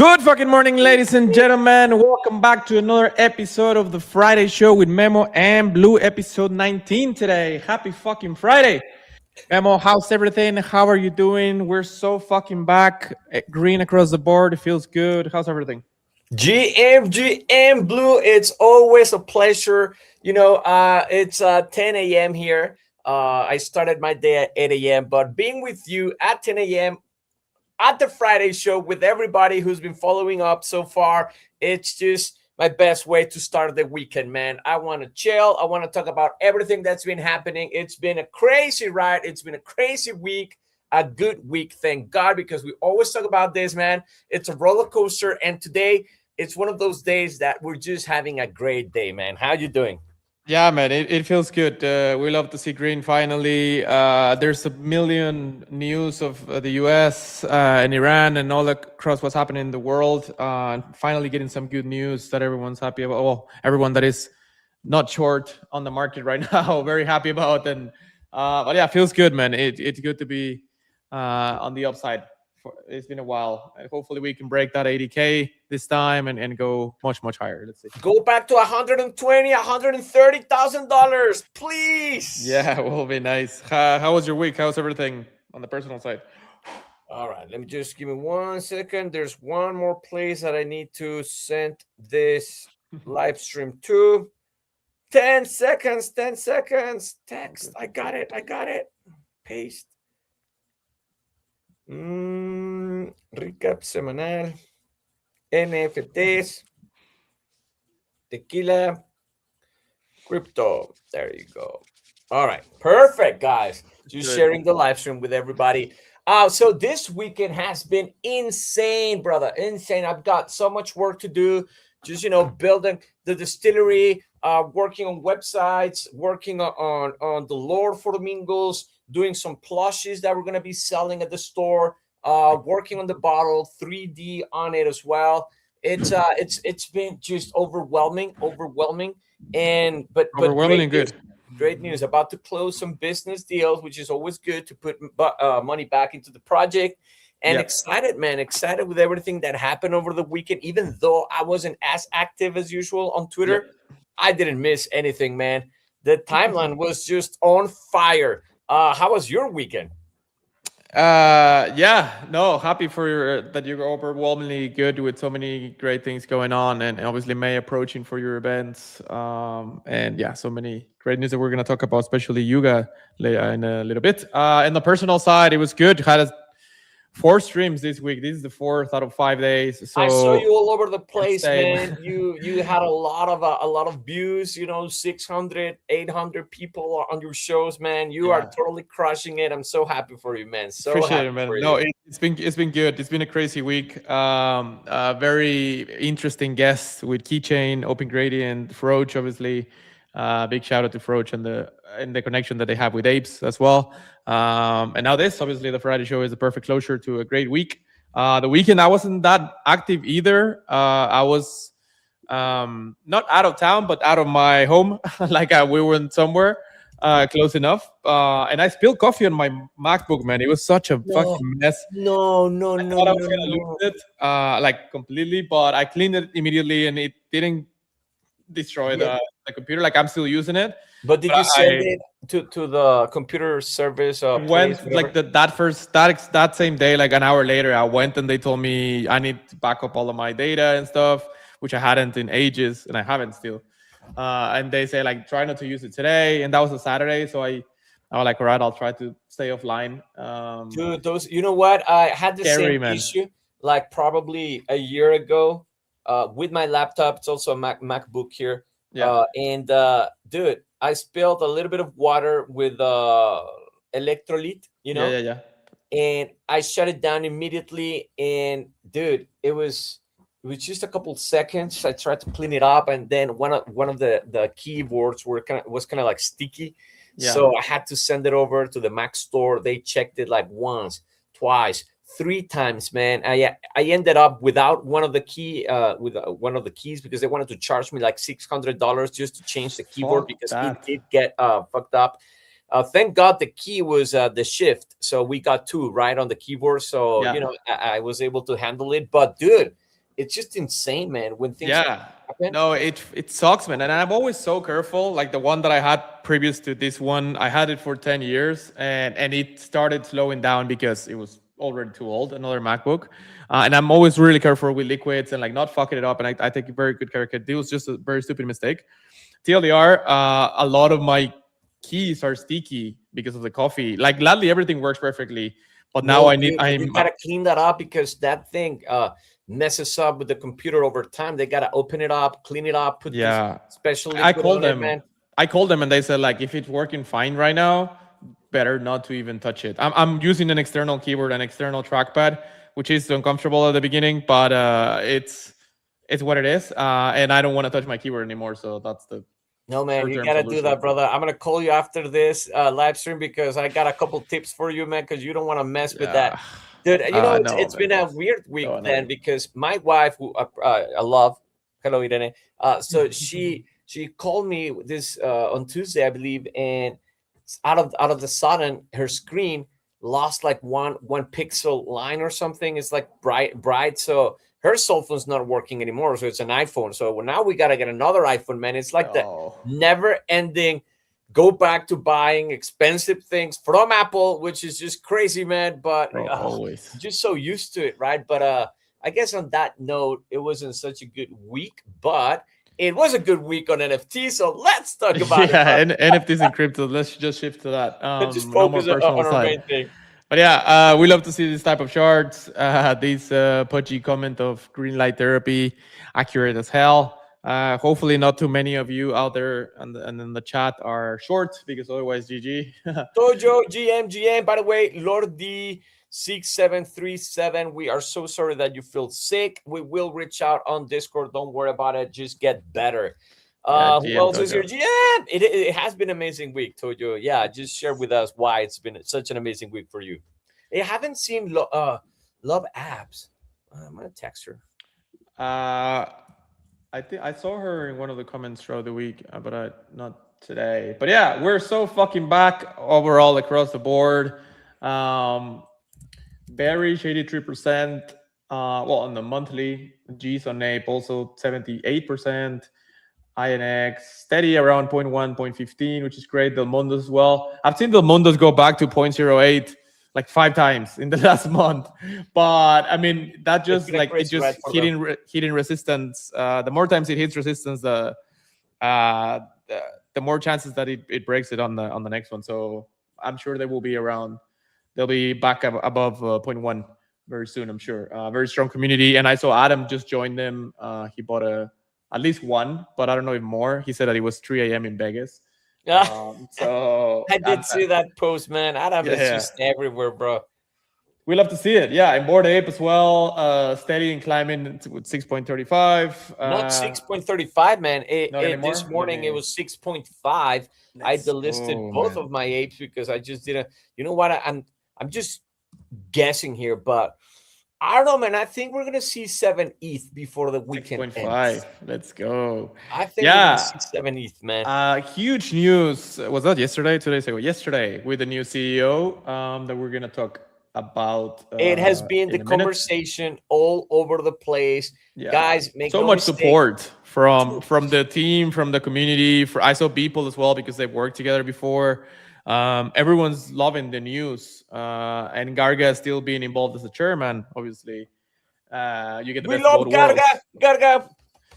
Good fucking morning, ladies and gentlemen. Welcome back to another episode of the Friday Show with Memo and Blue, episode 19 today. Happy fucking Friday. Memo, how's everything? How are you doing? We're so fucking back. Green across the board. It feels good. How's everything? GM Blue, it's always a pleasure. It's 10 a.m. here. I started my day at 8 a.m., but being with you at 10 a.m. at the Friday show with everybody who's been following up so far, it's just my best way to start the weekend, man. I want to chill. I want to talk about everything that's been happening. It's been a crazy ride. It's been a crazy week. A good week, thank God, because we always talk about this, man. It's a roller coaster, and today it's one of those days that we're just having a great day, man. How you doing? Yeah, man, it feels good. We love to see green finally. There's a million news of the US and Iran and all across what's happening in the world. Finally getting some good news that everyone's happy about. Well, everyone that is not short on the market right now, very happy about. And but yeah, feels good, man. It's good to be on the upside. It's been a while. Hopefully we can break that 80K this time and go much, much higher. Let's see. Go back to 120, $130,000, please. Yeah, it will be nice. How was your week? How's everything on the personal side? All right, let me just give me 1 second. There's one more place that I need to send this live stream to. 10 seconds, 10 seconds. Text. I got it. Paste. Recap semanal. NFTs. Tequila. Crypto. There you go. All right. Perfect, guys. Just sharing the live stream with everybody. So this weekend has been insane, brother. Insane. I've got so much work to do. Just, building the distillery, working on websites, working on the Lord for Domingos, doing some plushies that we're going to be selling at the store, working on the bottle, 3D on it as well. It's been just overwhelming, and but Overwhelming and good. Great news. About to close some business deals, which is always good to put money back into the project. And excited, man. Excited with everything that happened over the weekend. Even though I wasn't as active as usual on Twitter, I didn't miss anything, man. The timeline was just on fire. How was your weekend? Happy for that you're overwhelmingly good with so many great things going on, and obviously May approaching for your events. So many great news that we're gonna talk about, especially Yuga in a little bit. In the personal side, it was good. Had 4 streams this week. This is the 4th out of 5 days. So I saw you all over the place, insane. man. You had a lot of views. 600, 800 people on your shows, man. You are totally crushing it. I'm so happy for you, man. So appreciate happy it, man. for No, you. it's been good. It's been a crazy week. Very interesting guests with Keychain, Open Gradient, Froach, obviously. Big shout out to Froach and the connection that they have with Apes as well. And now this, obviously, the Friday show is the perfect closure to a great week. The weekend I wasn't that active either. I was not out of town, but out of my home. We went somewhere close enough. And I spilled coffee on my MacBook, man. It was such a fucking mess. No. I thought I was gonna lose it, completely, but I cleaned it immediately, and it didn't destroy the computer. I'm still using it. But did you send it to the computer service? Went that same day, like an hour later, I went and they told me I need to back up all of my data and stuff, which I hadn't in ages, and I haven't still. And they say try not to use it today, and that was a Saturday, so I was like, all right, I'll try to stay offline. Dude, you know what? I had the same issue probably a year ago with my laptop. It's also a MacBook here. Dude, I spilled a little bit of water with electrolyte, and I shut it down immediately. And dude, it was just a couple seconds. I tried to clean it up, and then one of the keyboards was kind of sticky. So I had to send it over to the Mac store. They checked it once, twice, 3 times, man. I ended up without one of the keys because they wanted to charge me $600 just to change the keyboard because it did get fucked up. Thank God the key was the shift, so we got 2 right on the keyboard. So I was able to handle it. But dude, it's just insane, man. When things Yeah. happen. No, it sucks, man. And I'm always so careful. Like the one that I had previous to this one, I had it for 10 years and it started slowing down because it was already too old, another MacBook. And I'm always really careful with liquids and like not fucking it up. And I take very good care of it. It was just a very stupid mistake. TLDR, a lot of my keys are sticky because of the coffee. Like gladly everything works perfectly. But now No, I need dude, and you I'm gotta clean that up because that thing messes up with the computer over time. They gotta open it up, clean it up, put this yeah. special I liquid called on it, them. man. I called them and they said like if it's working fine right now, better not to even touch it. I'm using an external keyboard, an external trackpad, which is uncomfortable at the beginning, but it's what it is. And I don't want to touch my keyboard anymore, so that's the No, man, you short-term gotta do solution. that, brother. I'm gonna call you after this live stream because I got a couple tips for you, man. Because you don't want to mess with that, dude. You know, No, it's been man. a weird week So then annoying. because my wife, who I love, hello, Irene. So she called me this on Tuesday, I believe, and out of the sudden, her screen lost like one pixel line or something. It's like bright. So her cell phone's not working anymore. So it's an iPhone. So now we gotta get another iPhone, man. It's like the Oh. never ending go back to buying expensive things from Apple, which is just crazy, man. But Always. just so used to it, right? But I guess on that note, it wasn't such a good week, but it was a good week on NFT. So let's talk about it. Yeah, and NFTs and crypto. Let's just shift to that. Let's just No more focus personal on our side. main thing. But yeah, we love to see this type of charts. This pudgy comment of green light therapy, accurate as hell. Hopefully, not too many of you out there and in the chat are short because otherwise, GG. Tojo, GM. By the way, Lord D6737, we are so sorry that you feel sick. We will reach out on Discord. Don't worry about it. Just get better. Who else is here? GM. It has been an amazing week, Tojo. Yeah, just share with us why it's been such an amazing week for you. I haven't seen Love Abs. I'm gonna text her. I think I saw her in one of the comments throughout the week, but not today. But yeah, we're so fucking back overall across the board. Bearish 83%. Well, on the monthly, G's on Ape also 78%. INX steady around 0.1, 0.15, which is great. Del Mondos as well. I've seen Del Mondos go back to 0.08 like 5 times in the last month, but I mean that just like it just hitting resistance. The more times it hits resistance, the more chances that it breaks it on the next one. So I'm sure they will be around. They'll be back above 0.1 very soon. I'm sure. Very strong community, and I saw Adam just joined them. He bought at least one, but I don't know if more. He said that it was 3 a.m. in Vegas. So I did see that post, man. Adam is just everywhere, bro. We love to see it. Yeah, and Bored Ape as well. Steady and climbing with 6.35. Not 6.35, man. This morning it was 6.5. I delisted both of my apes because I just didn't. You know what? I'm just guessing here, but I don't know, man. I think we're gonna see 7 ETH before the weekend 6.5. ends. Let's go. I think we're gonna see 7 ETH, man. Huge news. Was that yesterday? 2 days ago? Yesterday with the new CEO that we're gonna talk about. It has been the conversation all over the place. Yeah. Guys, make so much support from the team, from the community. I saw people as well because they've worked together before. Everyone's loving the news, and Garga still being involved as the chairman. Obviously, you get the best of both worlds. Garga,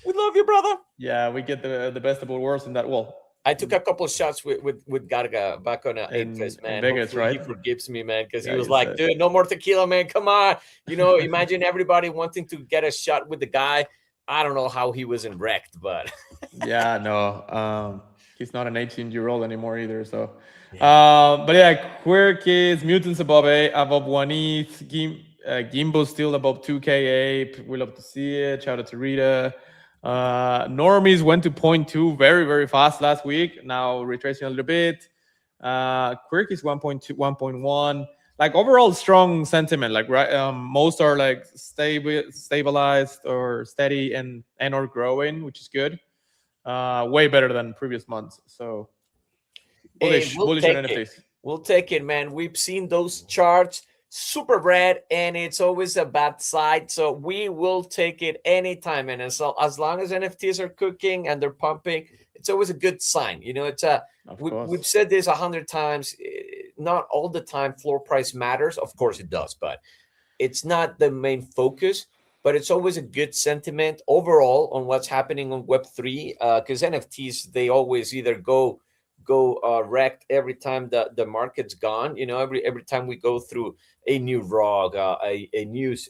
we love you, brother. Yeah, we get the best of both worlds in that. Well, I took a couple of shots with Garga back on Apefest, man. In Vegas, hopefully right? He forgives me, man, because he was like, dude, no more tequila, man. Come on. You know, imagine everybody wanting to get a shot with the guy. I don't know how he wasn't wrecked, but. Yeah, no. He's not an 18-year-old anymore either, so. Yeah. But yeah, Queer Kids, Mutants above 1 ETH, Gimbo still above 2K Ape. We love to see it. Shout out to Rita. Normies went to 0.2 very, very fast last week. Now retracing a little bit. Quirk is 1.2, 1.1. Like overall strong sentiment. Like most are like stabilized or steady and or growing, which is good. Way better than previous months. So bullish on NFTs. We'll take it, man. We've seen those charts super red, and it's always a bad side. So we will take it anytime. And as long as NFTs are cooking and they're pumping, it's always a good sign. It's we've said this 100 times. Not all the time floor price matters. Of course it does, but it's not the main focus. But it's always a good sentiment overall on what's happening on Web3, because NFTs, they always either go wrecked every time the market's gone. Every time we go through a new rog, a news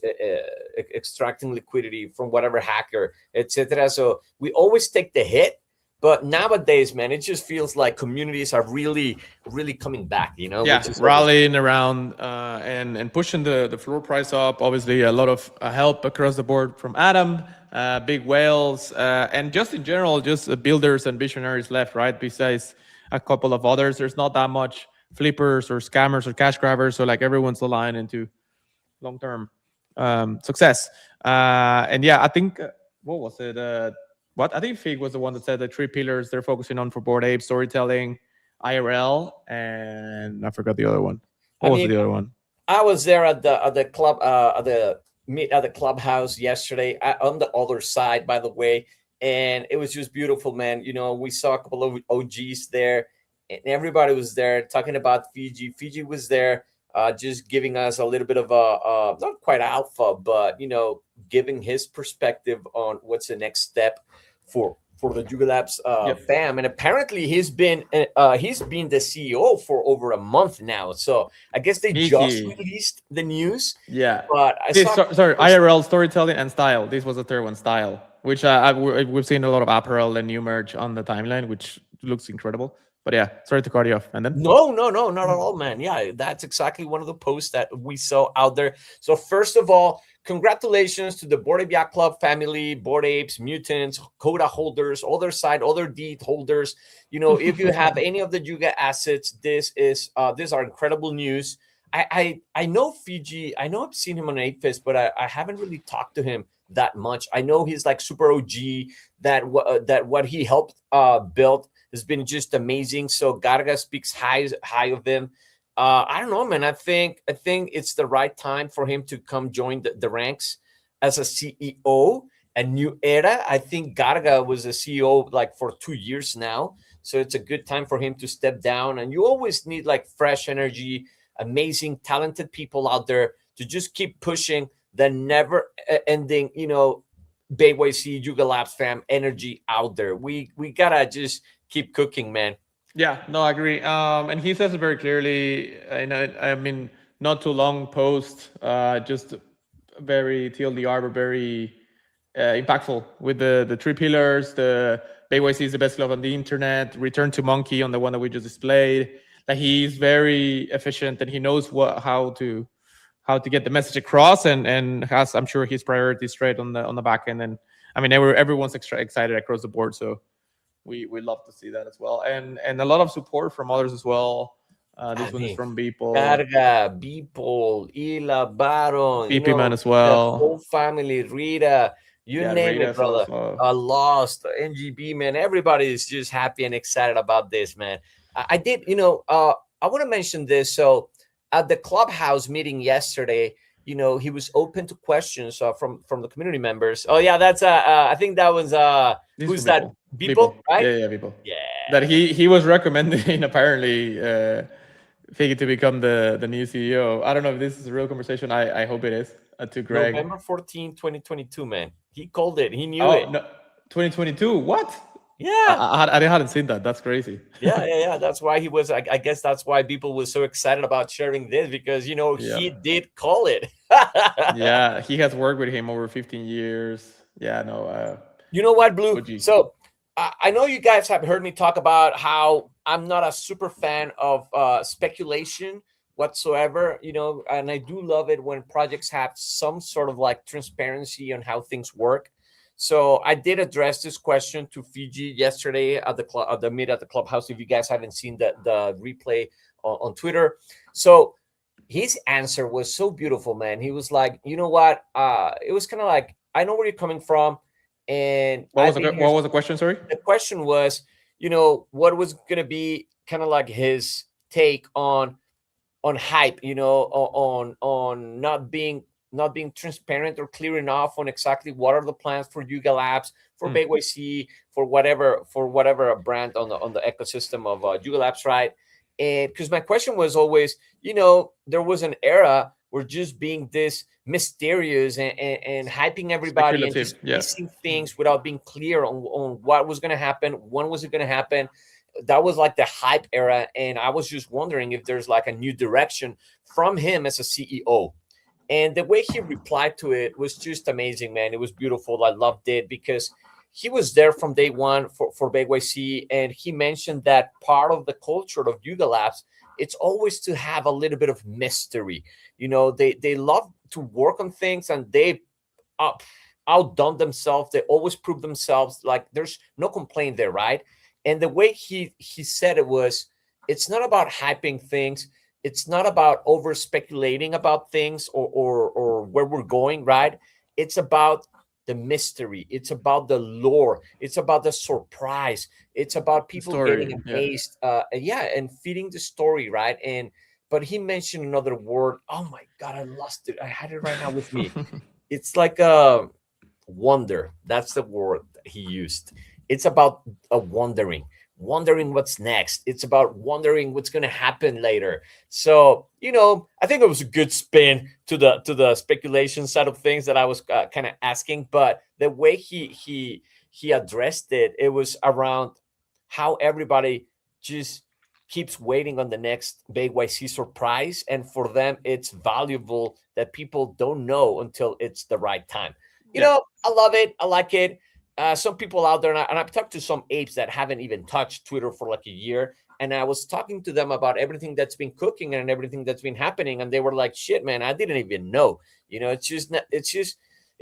extracting liquidity from whatever hacker, etc. So we always take the hit. But nowadays, man, it just feels like communities are really, really coming back. Yeah, rallying around and pushing the floor price up. Obviously, a lot of help across the board from Adam, big whales, and just in general, just builders and visionaries left, right? Besides a couple of others, there's not that much flippers or scammers or cash grabbers. So like everyone's aligned into long-term success. And yeah, I think what was it? I think Fig was the one that said the 3 pillars they're focusing on for Bored Ape: storytelling, IRL, and I forgot the other one. What was the other one? I was there at the club at the clubhouse yesterday, on the other side, by the way, and it was just beautiful, man. We saw a couple of OGs there, and everybody was there talking about Fiji. Fiji was there, just giving us a little bit of a not quite alpha, but giving his perspective on what's the next step for the Yuga Labs fam. And apparently he's been the CEO for over a month now. So I guess they just released the news. Yeah. But sorry, IRL, storytelling, and style. This was the third one, style, which we've seen a lot of apparel and new merch on the timeline, which looks incredible. But yeah, sorry to cut you off. And then no, not at all, man. Yeah, that's exactly one of the posts that we saw out there. So first of all, congratulations to the Bored Ape Yacht Club family, Bored Apes, Mutants, Coda holders, other side, other deed holders. If you have any of the Yuga assets, this are incredible news. I know Fiji. I know I've seen him on Ape Fest, but I haven't really talked to him that much. I know he's like super OG. That what he helped build has been just amazing. So Garga speaks high of him. I don't know, man. I think it's the right time for him to come join the ranks as a CEO, a new era. I think Garga was a CEO like for 2 years now. So it's a good time for him to step down. And you always need like fresh energy, amazing, talented people out there to just keep pushing the never ending, BayYC Yuga Labs fam energy out there. We gotta just keep cooking, man. Yeah, no, I agree. And he says it very clearly. I mean, not too long post, just very TLDR, but very impactful with the 3 pillars. The BayYC is the best club on the internet. Return to Monkey on the one that we just displayed. Like he's very efficient and he knows how to get the message across, and has, I'm sure, his priorities straight on the back end. And I mean, everyone's excited across the board. So we love to see that as well, and a lot of support from others as well. This one is from Beeple, Carga, Beeple, Ila, Baron, PP Man as well, the whole family, Rita, name it, brother. Lost, NGB, man. Everybody is just happy and excited about this, man. I did, I want to mention this. So at the clubhouse meeting yesterday, he was open to questions from the community members. Oh yeah, that's I think that was who's that? Beeple, right? Yeah, Beeple. Yeah. That he was recommending apparently Figgy to become the new CEO. I don't know if this is a real conversation. I hope it is. To Greg. November 14, 2022, man. He called it. He knew it. No, 2022. What? Yeah. I hadn't seen that. That's crazy. Yeah. That's why he was. I guess that's why people were so excited about sharing this, because he did call it. Yeah, he has worked with him over 15 years. Yeah, no. You know what, Blue? So I know you guys have heard me talk about how I'm not a super fan of speculation whatsoever, and I do love it when projects have some sort of like transparency on how things work. So I did address this question to Fiji yesterday at the meet at the clubhouse. If you guys haven't seen the replay on Twitter, so his answer was so beautiful, man. He was like, you know what? It was kind of like, I know where you're coming from. And what was the question? Sorry, the question was, what was going to be kind of like his take on on hype, on not being transparent or clear enough on exactly what are the plans for Yuga Labs, for BayYC, for whatever a brand on the ecosystem of Yuga Labs, right? And because my question was always, there was an era where just being this mysterious and hyping everybody and just Speculative, yeah. missing things without being clear on what was going to happen, when was it going to happen. That was like the hype era, and I was just wondering if there's like a new direction from him as a CEO. And the way he replied to it was just amazing, man. It was beautiful. I loved it because he was there from day one for BayYC, and he mentioned that part of the culture of Yuga Labs, it's always to have a little bit of mystery. They love to work on things, and they uh, outdone themselves. They always prove themselves. Like there's no complaint there, right? And the way he said it was, it's not about hyping things. It's not about over speculating about things or where we're going, right? It's about the mystery. It's about the lore. It's about the surprise. It's about people Story, getting yeah. amazed. And feeding the story, right? But he mentioned another word. Oh my God, I lost it. I had it right now with me. It's like a wonder. That's the word he used. It's about a wondering what's next. It's about wondering what's going to happen later. So, I think it was a good spin to the speculation side of things that I was kind of asking, but the way he addressed it, it was around how everybody just keeps waiting on the next BayYC surprise, and for them it's valuable that people don't know until it's the right time. I love it. I like it. Some people out there, and I've talked to some apes that haven't even touched Twitter for like a year, and I was talking to them about everything that's been cooking and everything that's been happening, and they were like, "Shit, man, I didn't even know." It's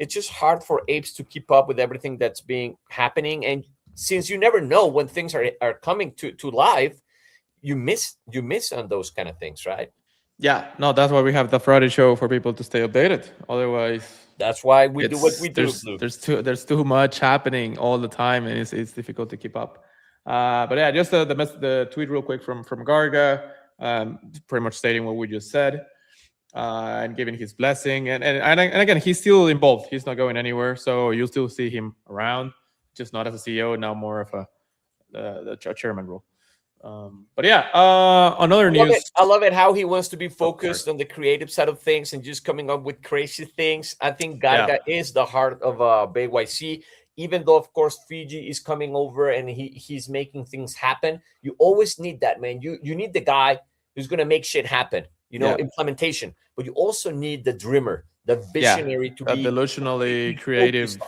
just hard for apes to keep up with everything that's being happening, and since you never know when things are coming to life, you miss on those kind of things, right? Yeah, no, that's why we have the Friday show for people to stay updated. Otherwise, That's why we do what we do, there's Blue. there's too much happening all the time, and it's difficult to keep up. But yeah, just the tweet real quick from Garga, pretty much stating what we just said, and giving his blessing, and again, he's still involved. He's not going anywhere, so you'll still see him around, just not as a CEO now, more of the chairman role. But yeah, on other news, I love it how he wants to be focused on the creative side of things and just coming up with crazy things. I think Garga is the heart of BayYC. Even though, of course, Fiji is coming over and he's making things happen. You always need that, man. You need the guy who's going to make shit happen. Implementation. But you also need the dreamer, the visionary to be delusionally creative.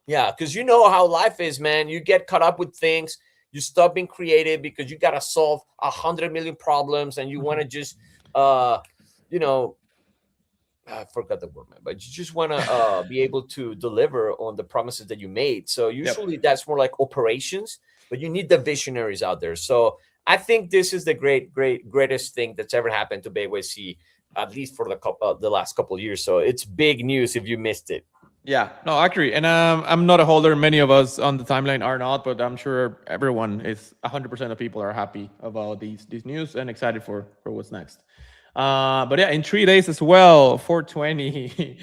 Yeah, because you know how life is, man. You get caught up with things. You stop being creative because you got to solve 100 million problems, and you want to just, I forgot the word, man, but you just want to be able to deliver on the promises that you made. So usually that's more like operations, but you need the visionaries out there. So I think this is the greatest thing that's ever happened to BayYC, at least for the last couple of years. So it's big news if you missed it. Yeah, no, I agree. And I'm not a holder. Many of us on the timeline are not, but I'm sure everyone is 100% of people are happy about these news and excited for what's next. But yeah, in 3 days as well, 420,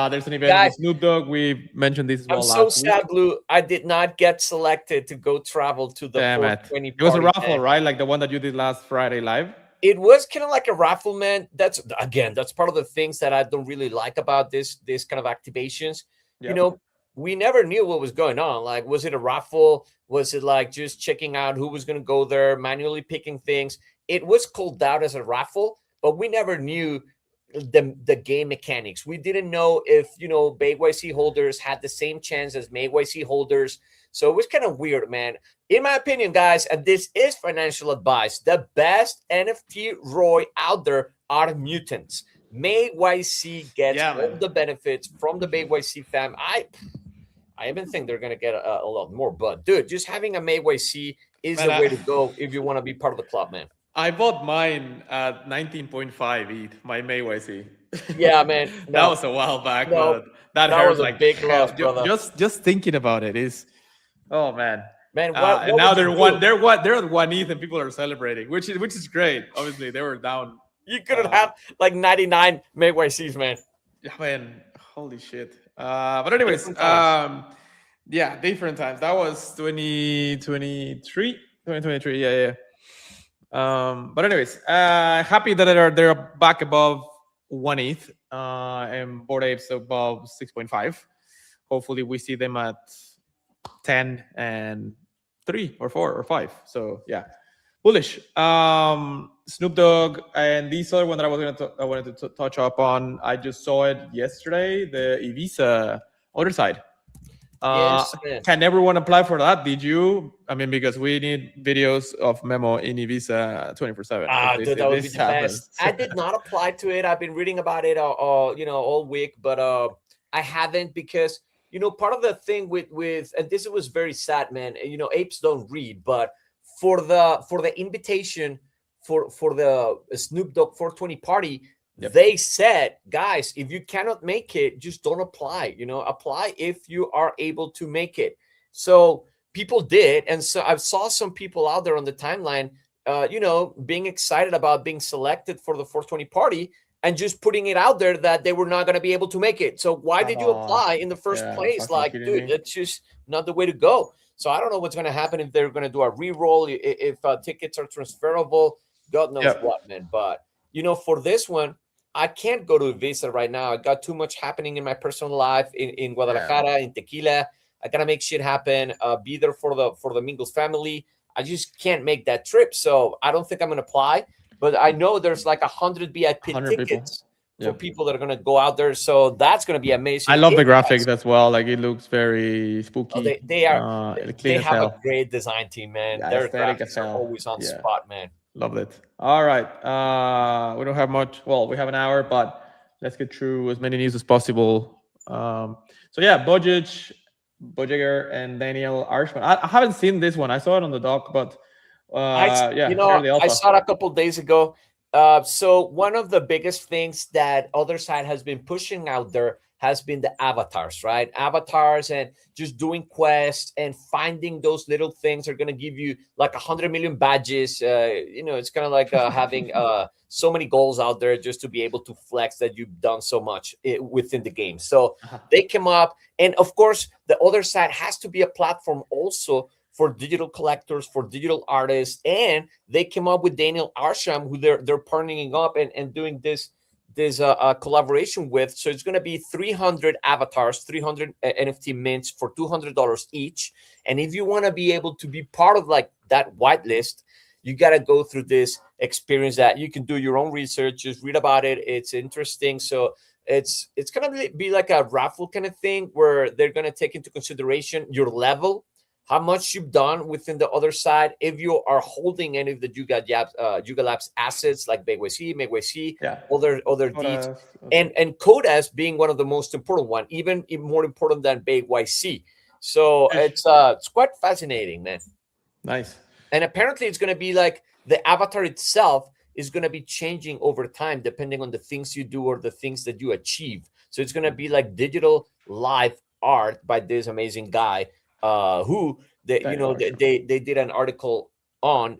there's an event with Snoop Dogg. We mentioned this as well. I'm so sad, Blue. I did not get selected to go travel to the 420 It was a raffle, right? Like the one that you did last Friday live? It was kind of like a raffle, man. That's part of the things that I don't really like about this kind of activations. Yep. We never knew what was going on. Like, was it a raffle? Was it like just checking out who was going to go there, manually picking things? It was called out as a raffle, but we never knew the game mechanics. We didn't know if, BayYC holders had the same chance as MayYC holders. So it was kind of weird, man. In my opinion, guys, and this is financial advice, the best NFT ROI out there are mutants. MayYC gets all the benefits from the BayYC fam. I even think they're going to get a lot more. But, dude, just having a MayYC is the way to go if you want to be part of the club, man. I bought mine at 19.5 ETH, my MayYC. Yeah, man. That was a while back, but that hurt was like a big loss, brother. Just thinking about it is, oh man. Man, and now they're 1 ETH and people are celebrating, which is great. Obviously, they were down You couldn't have like 99 MakeYCs, man. Yeah, man, holy shit. But anyways, Different times. yeah, different times. That was 2023, 2023. Yeah, yeah. But anyways, happy that they're back above 1/8, and Bored Apes above 6.5. Hopefully, we see them at 10 and 3 or 4 or 5. So yeah, bullish. Snoop Dogg and this other one that I wanted to touch up on. I just saw it yesterday. The Ibiza other side. Yes, can everyone apply for that? Did you? I mean, because we need videos of Memo in Ibiza 24/7. Dude, that would be the best. I did not apply to it. I've been reading about it, all week, but I haven't because part of the thing with and this was very sad, man. Apes don't read, but for the invitation for the Snoop Dogg 420 party. Yep. They said, guys, if you cannot make it, just don't apply. Apply if you are able to make it. So people did. And so I saw some people out there on the timeline, being excited about being selected for the 420 party and just putting it out there that they were not going to be able to make it. So why did you apply in the first place? Like, dude, that's just not the way to go. So I don't know what's going to happen if they're going to do a re-roll, if tickets are transferable, God knows what, man. But, for this one, I can't go to Ibiza right now. I got too much happening in my personal life in Guadalajara, in Tequila. I gotta make shit happen. Be there for the Mingles family. I just can't make that trip, so I don't think I'm gonna apply. But I know there's like 100 VIP tickets for people that are gonna go out there. So that's gonna be amazing. I love the graphics as well. Like it looks very spooky. Oh, they have a great design team, man. Their graphics are always on spot, man. Loved it. All right. We don't have much. Well, we have an hour, but let's get through as many news as possible. So yeah, Bojiger and Daniel Arshman. I haven't seen this one. I saw it on the doc, but I saw it a couple days ago. So one of the biggest things that Other Side has been pushing out there has been the avatars, right? Avatars and just doing quests and finding those little things are going to give you like 100 million badges. It's kind of like having so many goals out there just to be able to flex that you've done so much within the game. So they came up, and of course, the Other Side has to be a platform also for digital collectors, for digital artists, and they came up with Daniel Arsham, who they're partnering up and doing this collaboration with. So it's going to be 300 avatars, 300 NFT mints for $200 each. And if you want to be able to be part of like that whitelist, you got to go through this experience that you can do your own research, just read about it. It's interesting. So it's going to be like a raffle kind of thing where they're going to take into consideration your level, how much you've done within the Other Side. If you are holding any of the Yuga Labs assets like MakeYC, other deeds, and Codas being one of the most important one, even more important than MakeYC. So it's quite fascinating, man. Nice. And apparently it's going to be like the avatar itself is going to be changing over time depending on the things you do or the things that you achieve. So it's going to be like digital live art by this amazing guy. Who they did an article on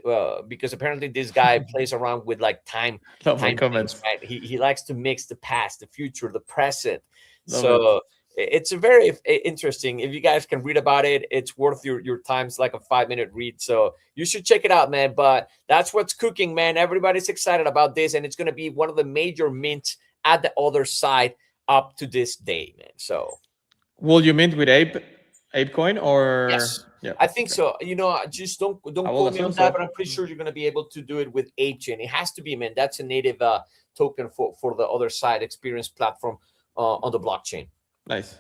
because apparently this guy plays around with like time comments, right? He likes to mix the past, the future, the present. It's a very interesting. If you guys can read about it, it's worth your time. It's like a 5-minute read, so you should check it out, man. But that's what's cooking, man. Everybody's excited about this, and it's going to be one of the major mints at the Other Side up to this day, man. So will you mint with ApeCoin or? Yes, I think so. Just don't quote me on that, but I'm pretty sure you're going to be able to do it with ApeChain. It has to be, man. That's a native token for the Other Side experience platform on the blockchain. Nice.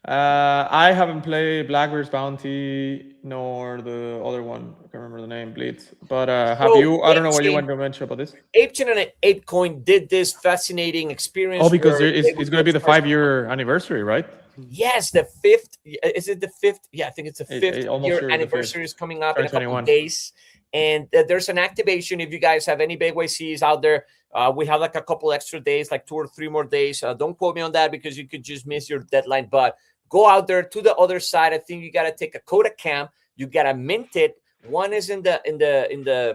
I haven't played Blackbeard's Bounty nor the other one. I can't remember the name, Blitz. But have you? I don't know what you want to mention about this. ApeChain and ApeCoin did this fascinating experience. Oh, because it's going to be the 5-year anniversary, right? Yes, the 5th. Is it the 5th? Yeah, I think it's the 5th year anniversary is coming up in a couple of days. And there's an activation. If you guys have any MakeYCs out there, we have like a couple extra days, like 2 or 3 more days. Don't quote me on that because you could just miss your deadline. But go out there to the Other Side. I think you got to take a Coda Cam. You got to mint it One is in the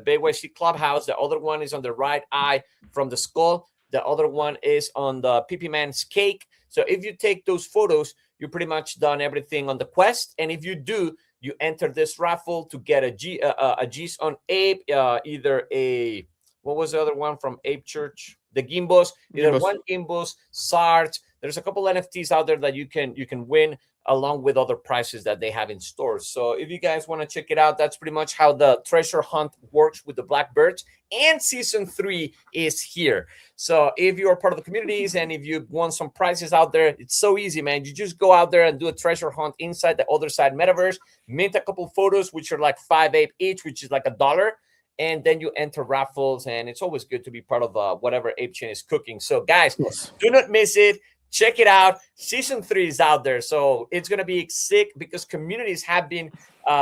BYC clubhouse. The other one is on the right eye from the skull. The other one is on the PP Man's cake. So if you take those photos, you pretty much done everything on the quest. And if you do, you enter this raffle to get a G's on Ape, either a, what was the other one from Ape Church? The Gimbos, either one Gimbos, Sarge. There's a couple NFTs out there that you can win, along with other prizes that they have in stores. So if you guys want to check it out, that's pretty much how the treasure hunt works with the Blackbirds. And season 3 is here. So if you are part of the communities and if you want some prizes out there, it's so easy, man. You just go out there and do a treasure hunt inside the Other Side metaverse, mint a couple photos, which are like 5 ape each, which is like $1. And then you enter raffles, and it's always good to be part of whatever Ape Chain is cooking. So guys, do not miss it. Check it out. Season 3 is out there. So it's going to be sick because communities have been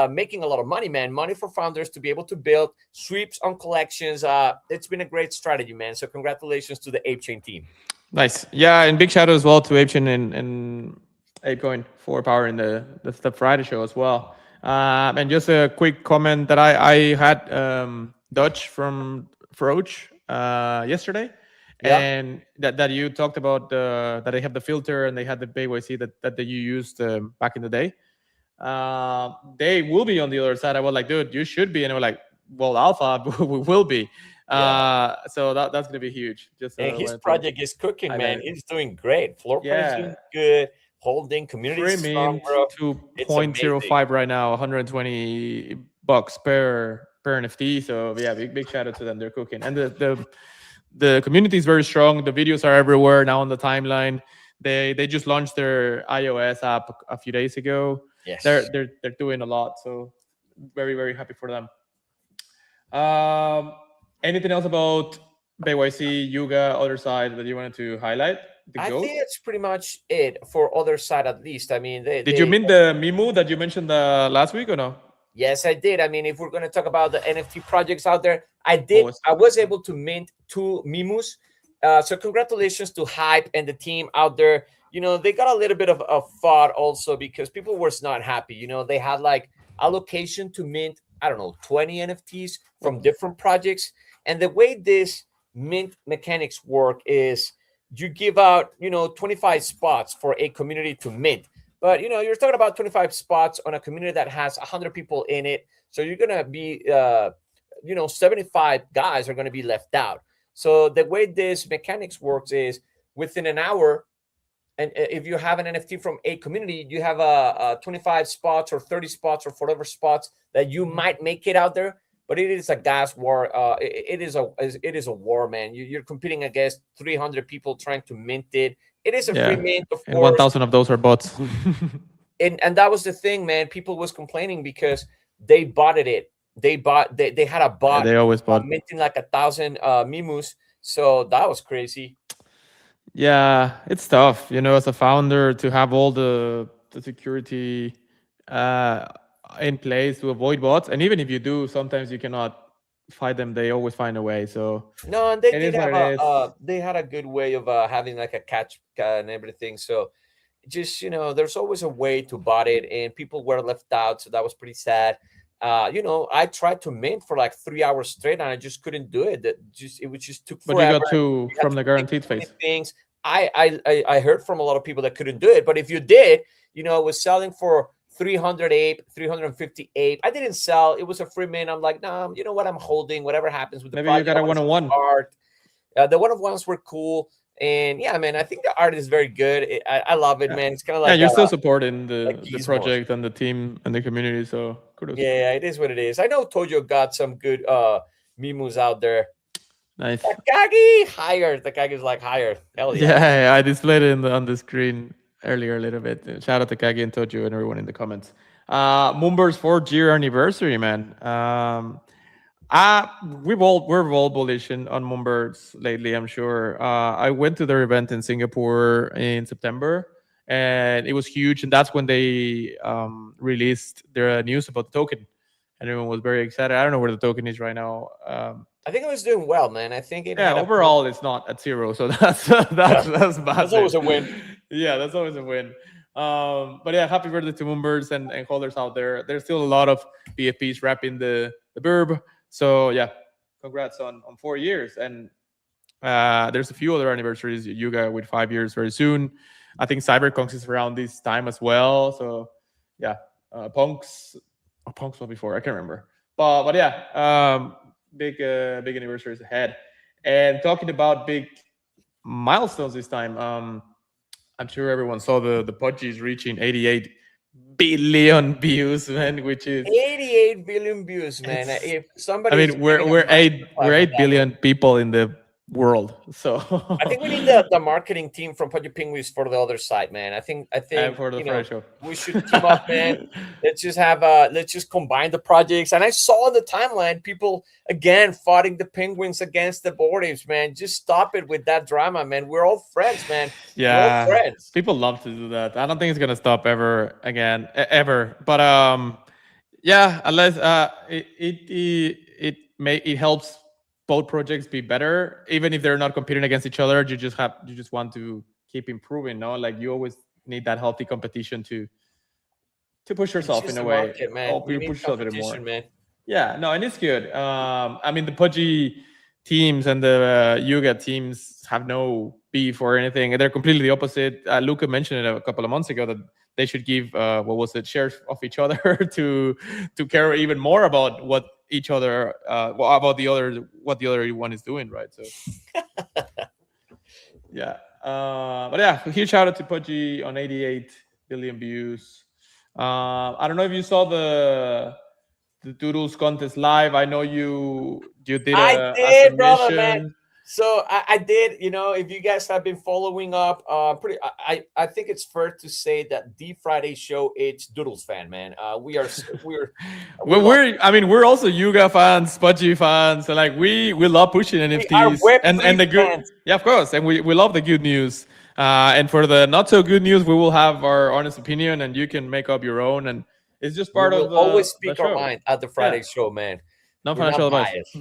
making a lot of money, man. Money for founders to be able to build sweeps on collections. It's been a great strategy, man. So congratulations to the Ape Chain team. Nice. Yeah, and big shout out as well to Ape Chain and ApeCoin for powering the Friday show as well. And just a quick comment that I had Dutch from Froach yesterday. Yeah. And that you talked about that they have the filter and they had the BYC that you used back in the day. They will be on the other side. I was like, dude, you should be. And they were like, well, Alpha, we will be. So that's gonna be huge. Just and his project is cooking, man. He's doing great. Floor plan is doing good. Holding community strong, bro. 2.05 right now, $120 per NFT. So yeah, big shout out to them. They're cooking, and the community is very strong. The videos are everywhere now on the timeline. They just launched their iOS app a few days ago. Yes, they're doing a lot. So very happy for them. Anything else about BYC, Yuga, Other Side that you wanted to highlight? I think it's pretty much it for Other Side, at least. I mean, did you mean the Mimu that you mentioned last week or no? Yes, I did. I mean, if we're going to talk about the NFT projects out there, I did. I was able to mint 2 Mimus. So congratulations to Hype and the team out there. You know, they got a little bit of a FOD also because people were not happy. You know, they had like allocation to mint, I don't know, 20 NFTs from different projects. And the way this mint mechanics work is you give out, 25 spots for a community to mint. But, you're talking about 25 spots on a community that has 100 people in it. So you're going to be, 75 guys are going to be left out. So the way this mechanics works is within an hour, and if you have an NFT from a community, you have 25 spots or 30 spots or whatever spots that you might make it out there. But it is a gas war. It is a war, man. You're competing against 300 people trying to mint it. It is a free mint, of course. And 1,000 of those are bots. and that was the thing, man. People was complaining because they botted it. They had a bot. Yeah, they always bought minting like 1,000 Mimus. So that was crazy. Yeah, it's tough, as a founder to have all the security in place to avoid bots. And even if you do, sometimes you cannot fight them. They always find a way. So no, and they did have they had a good way of having like a catch and everything. So just there's always a way to bot it, and people were left out. So that was pretty sad. I tried to mint for like 3 hours straight, and I just couldn't do it. It just took forever. But you got 2 from the guaranteed phase. Things. I heard from a lot of people that couldn't do it. But if you did, it was selling for 300 ape, 350 ape. I didn't sell. It was a free mint. I'm like, nah, you know what? I'm holding whatever happens with the maybe project. You got a one-on-one. Art. The one-on-ones were cool. And yeah, man, I think the art is very good. I love it, man. It's kind of like you're still supporting the project and the team and the community. So kudos. Yeah, it is what it is. I know Tojo got some good Mimus out there. Nice. Takagi hired. Takagi's like hired. Hell yeah. Yeah, I displayed it on the screen earlier a little bit. Shout out to Kagi and Tojo and everyone in the comments. Mumber's 4th-year anniversary, man. We're all bullish on Mumbers lately, I'm sure. I went to their event in Singapore in September, and it was huge. And that's when they released their news about the token. And everyone was very excited. I don't know where the token is right now. I think it was doing well, man. I think it. Yeah, overall it's not at 0, so that's massive. That's always a win. Yeah, that's always a win. But yeah, happy birthday to Moonbirds and holders out there. There's still a lot of BFPs wrapping the burb. So yeah, congrats on 4 years. And there's a few other anniversaries. Yuga with 5 years very soon. I think CyberConks is around this time as well. So yeah, Punks or Punks was before. I can't remember. But yeah, big anniversaries ahead. And talking about big milestones this time. I'm sure everyone saw the Pudgies reaching 88 billion views, man, which is 88 billion views, man. If I somebody is mean, we're getting a we're eight masterclass we're on eight that one, billion people in the world. So I think we need the marketing team from Pudgy Penguins for the other side, man. I and think for the Friday show. we should team up, man. Let's just combine the projects. And I saw the timeline people again fighting the Penguins against the Board Apes, man. Just stop it with that drama, man. We're all friends, man. We're all Yeah, friends. people love to do that. I don't think it's gonna stop ever again, ever. But yeah, unless it helps both projects be better, even if they're not competing against each other. You just want to keep improving. No, like you always need that healthy competition to push It's yourself in just a the way. market, man. Oh, You you need push yourself a bit more. competition, man. Yeah, no, and it's good. I mean, the Pudgy teams and the Yuga teams have no beef or anything. They're completely the opposite. Luca mentioned it a couple of months ago that they should give what was it, shares of each other to care even more about what each other, about the other, what the other one is doing, right? So yeah, but yeah, huge shout out to Pudgy on 88 billion views. I don't know if you saw the Doodles contest live. I know you did I a did, brother, man. submission. So I did, if you guys have been following up, I think it's fair to say that the Friday show it's Doodles fan, man. We love I mean we're also Yuga fans, Pudgy fans, so like we love pushing we are NFTs and Web3 the good, fans. yeah, of course, and we love the good news. And for the not so good news, we will have our honest opinion, and you can make up your own. And it's just We part will of always the speak our show. mind at the Yeah, Friday show, man. non We're not financial advice. biased.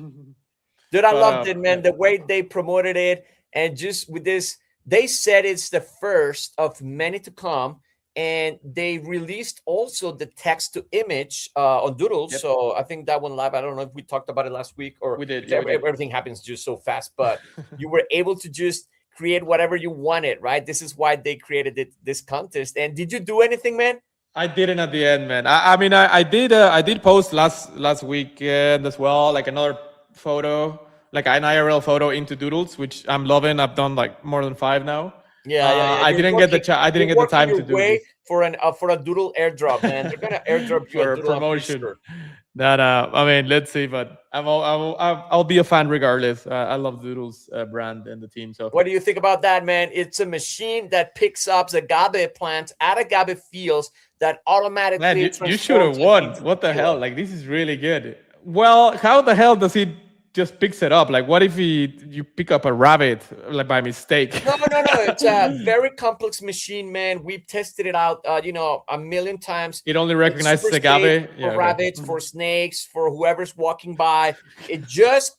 Dude, I But loved it, man. yeah, The way they promoted it, and just with this, they said it's the first of many to come. And they released also the text to image on Doodles. yep, So I think that one live. I don't know if we talked about it last week or we did. Yeah, we did. everything happens just so fast. But you were able to just create whatever you wanted, right? This is why they created this contest. And did you do anything, man? I didn't at the end, man. I mean, I did post last weekend as well, like another photo, like an IRL photo into Doodles, which I'm loving. I've done like more than 5 now. Yeah. I didn't get the I didn't You're get the working time your to do way this for a Doodle airdrop, man. They're gonna airdrop you a for a Doodle, I'm pretty promotion. sure. That I mean, let's see, but I'll be a fan regardless. I love Doodles brand and the team. So what do you think about that, man? It's a machine that picks up agave plants at agave fields that automatically. man, you should have won. What the hell? Like this is really good. Well, how the hell does he just picks it up? Like, what if you pick up a rabbit like by mistake? No. It's a very complex machine, man. We've tested it out, a million times. It only recognizes agave for rabbits, for snakes, for whoever's walking by. It just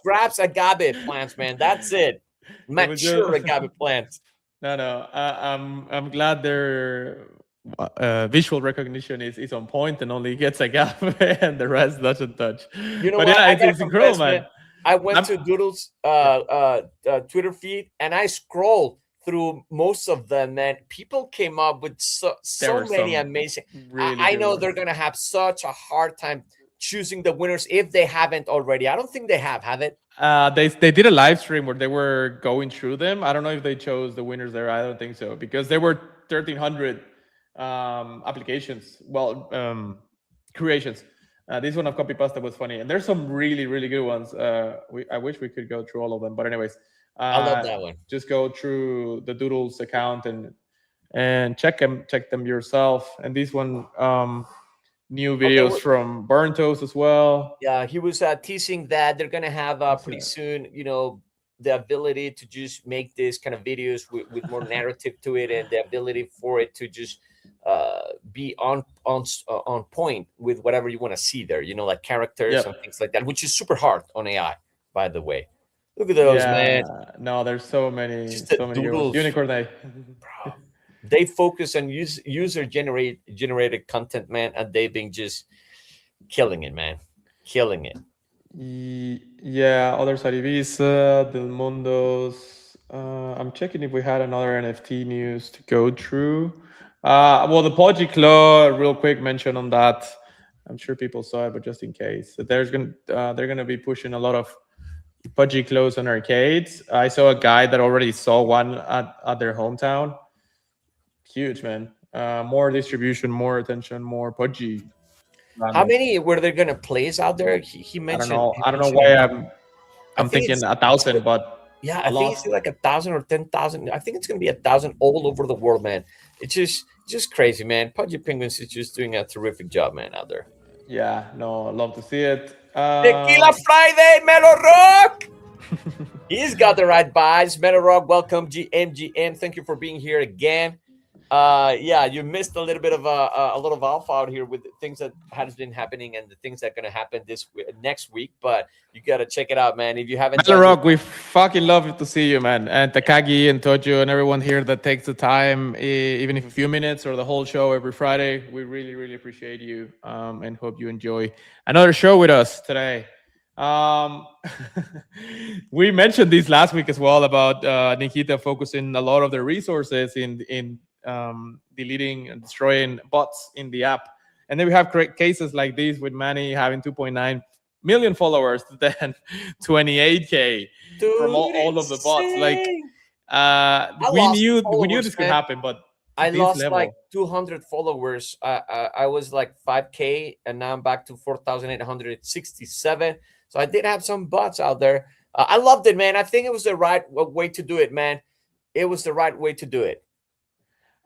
grabs agave plants, man. That's it. Mature agave plants. No. I'm glad their visual recognition is on point and only gets agave and the rest doesn't touch. You know but what? yeah, it's incredible, man. I went to Doodle's Twitter feed and I scrolled through most of them, man. People came up with so many amazing. Really I know they're gonna have such a hard time choosing the winners if they haven't already. I don't think they have it. They did a live stream where they were going through them. I don't know if they chose the winners there. I don't think so because there were 1,300 applications. Well, creations. This one of copy pasta was funny, and there's some really good ones. I wish we could go through all of them, but anyways, I love that one. Just go through the Doodles account and check them yourself. And this one, new videos from Burn Toast as well. Yeah, he was teasing that they're gonna have pretty soon, the ability to just make this kind of videos with more narrative to it, and the ability for it to just be on point with whatever you want to see there, like characters and things like that, which is super hard on AI, by the way. Look at those, man. No, there's so many Doodles. Unicorn Day. Bro, they focus on user generated content, man, and they've been just killing it, man, killing it. Yeah, other side Ibiza, Del Mundos. I'm checking if we had another NFT news to go through. Well, the Poggi Claw, real quick mention on that. I'm sure people saw it, but just in case, so they're gonna be pushing a lot of Pudgy clothes on arcades. I saw a guy that already saw one at their hometown. Huge, man. More distribution, more attention, more Pudgy. How many were they gonna place out there? He I don't mentioned. know. He I don't know mentioned why about, I I'm think thinking it's 1,000, but yeah, a I think lot. it's like 1,000 or 10,000. I think it's gonna be 1,000 all over the world, man. It's just crazy, man. Pudgy Penguins is just doing a terrific job, man, out there. Yeah, no, I love to see it. Tequila Friday, Mellow Rock. He's got the right vibes. Mellow Rock, welcome, GM. Thank you for being here again. Yeah, you missed a little bit of a lot of alpha out here with the things that has been happening and the things that are going to happen next week. But you got to check it out, man. If you haven't done Rock, we fucking love to see you, man. And Takagi and Tojo and everyone here that takes the time, even if a few minutes or the whole show every Friday. We really, really appreciate you and hope you enjoy another show with us today. We mentioned this last week as well about Nikita focusing a lot of their resources in deleting and destroying bots in the app. And then we have cases like these with Manny having 2.9 million followers to then 28K from all of the bots. Like we knew this could happen, but I lost like 200 followers. I was like 5K and now I'm back to 4,867. So I did have some bots out there. I loved it, man. I think it was the right way to do it, man. It was the right way to do it.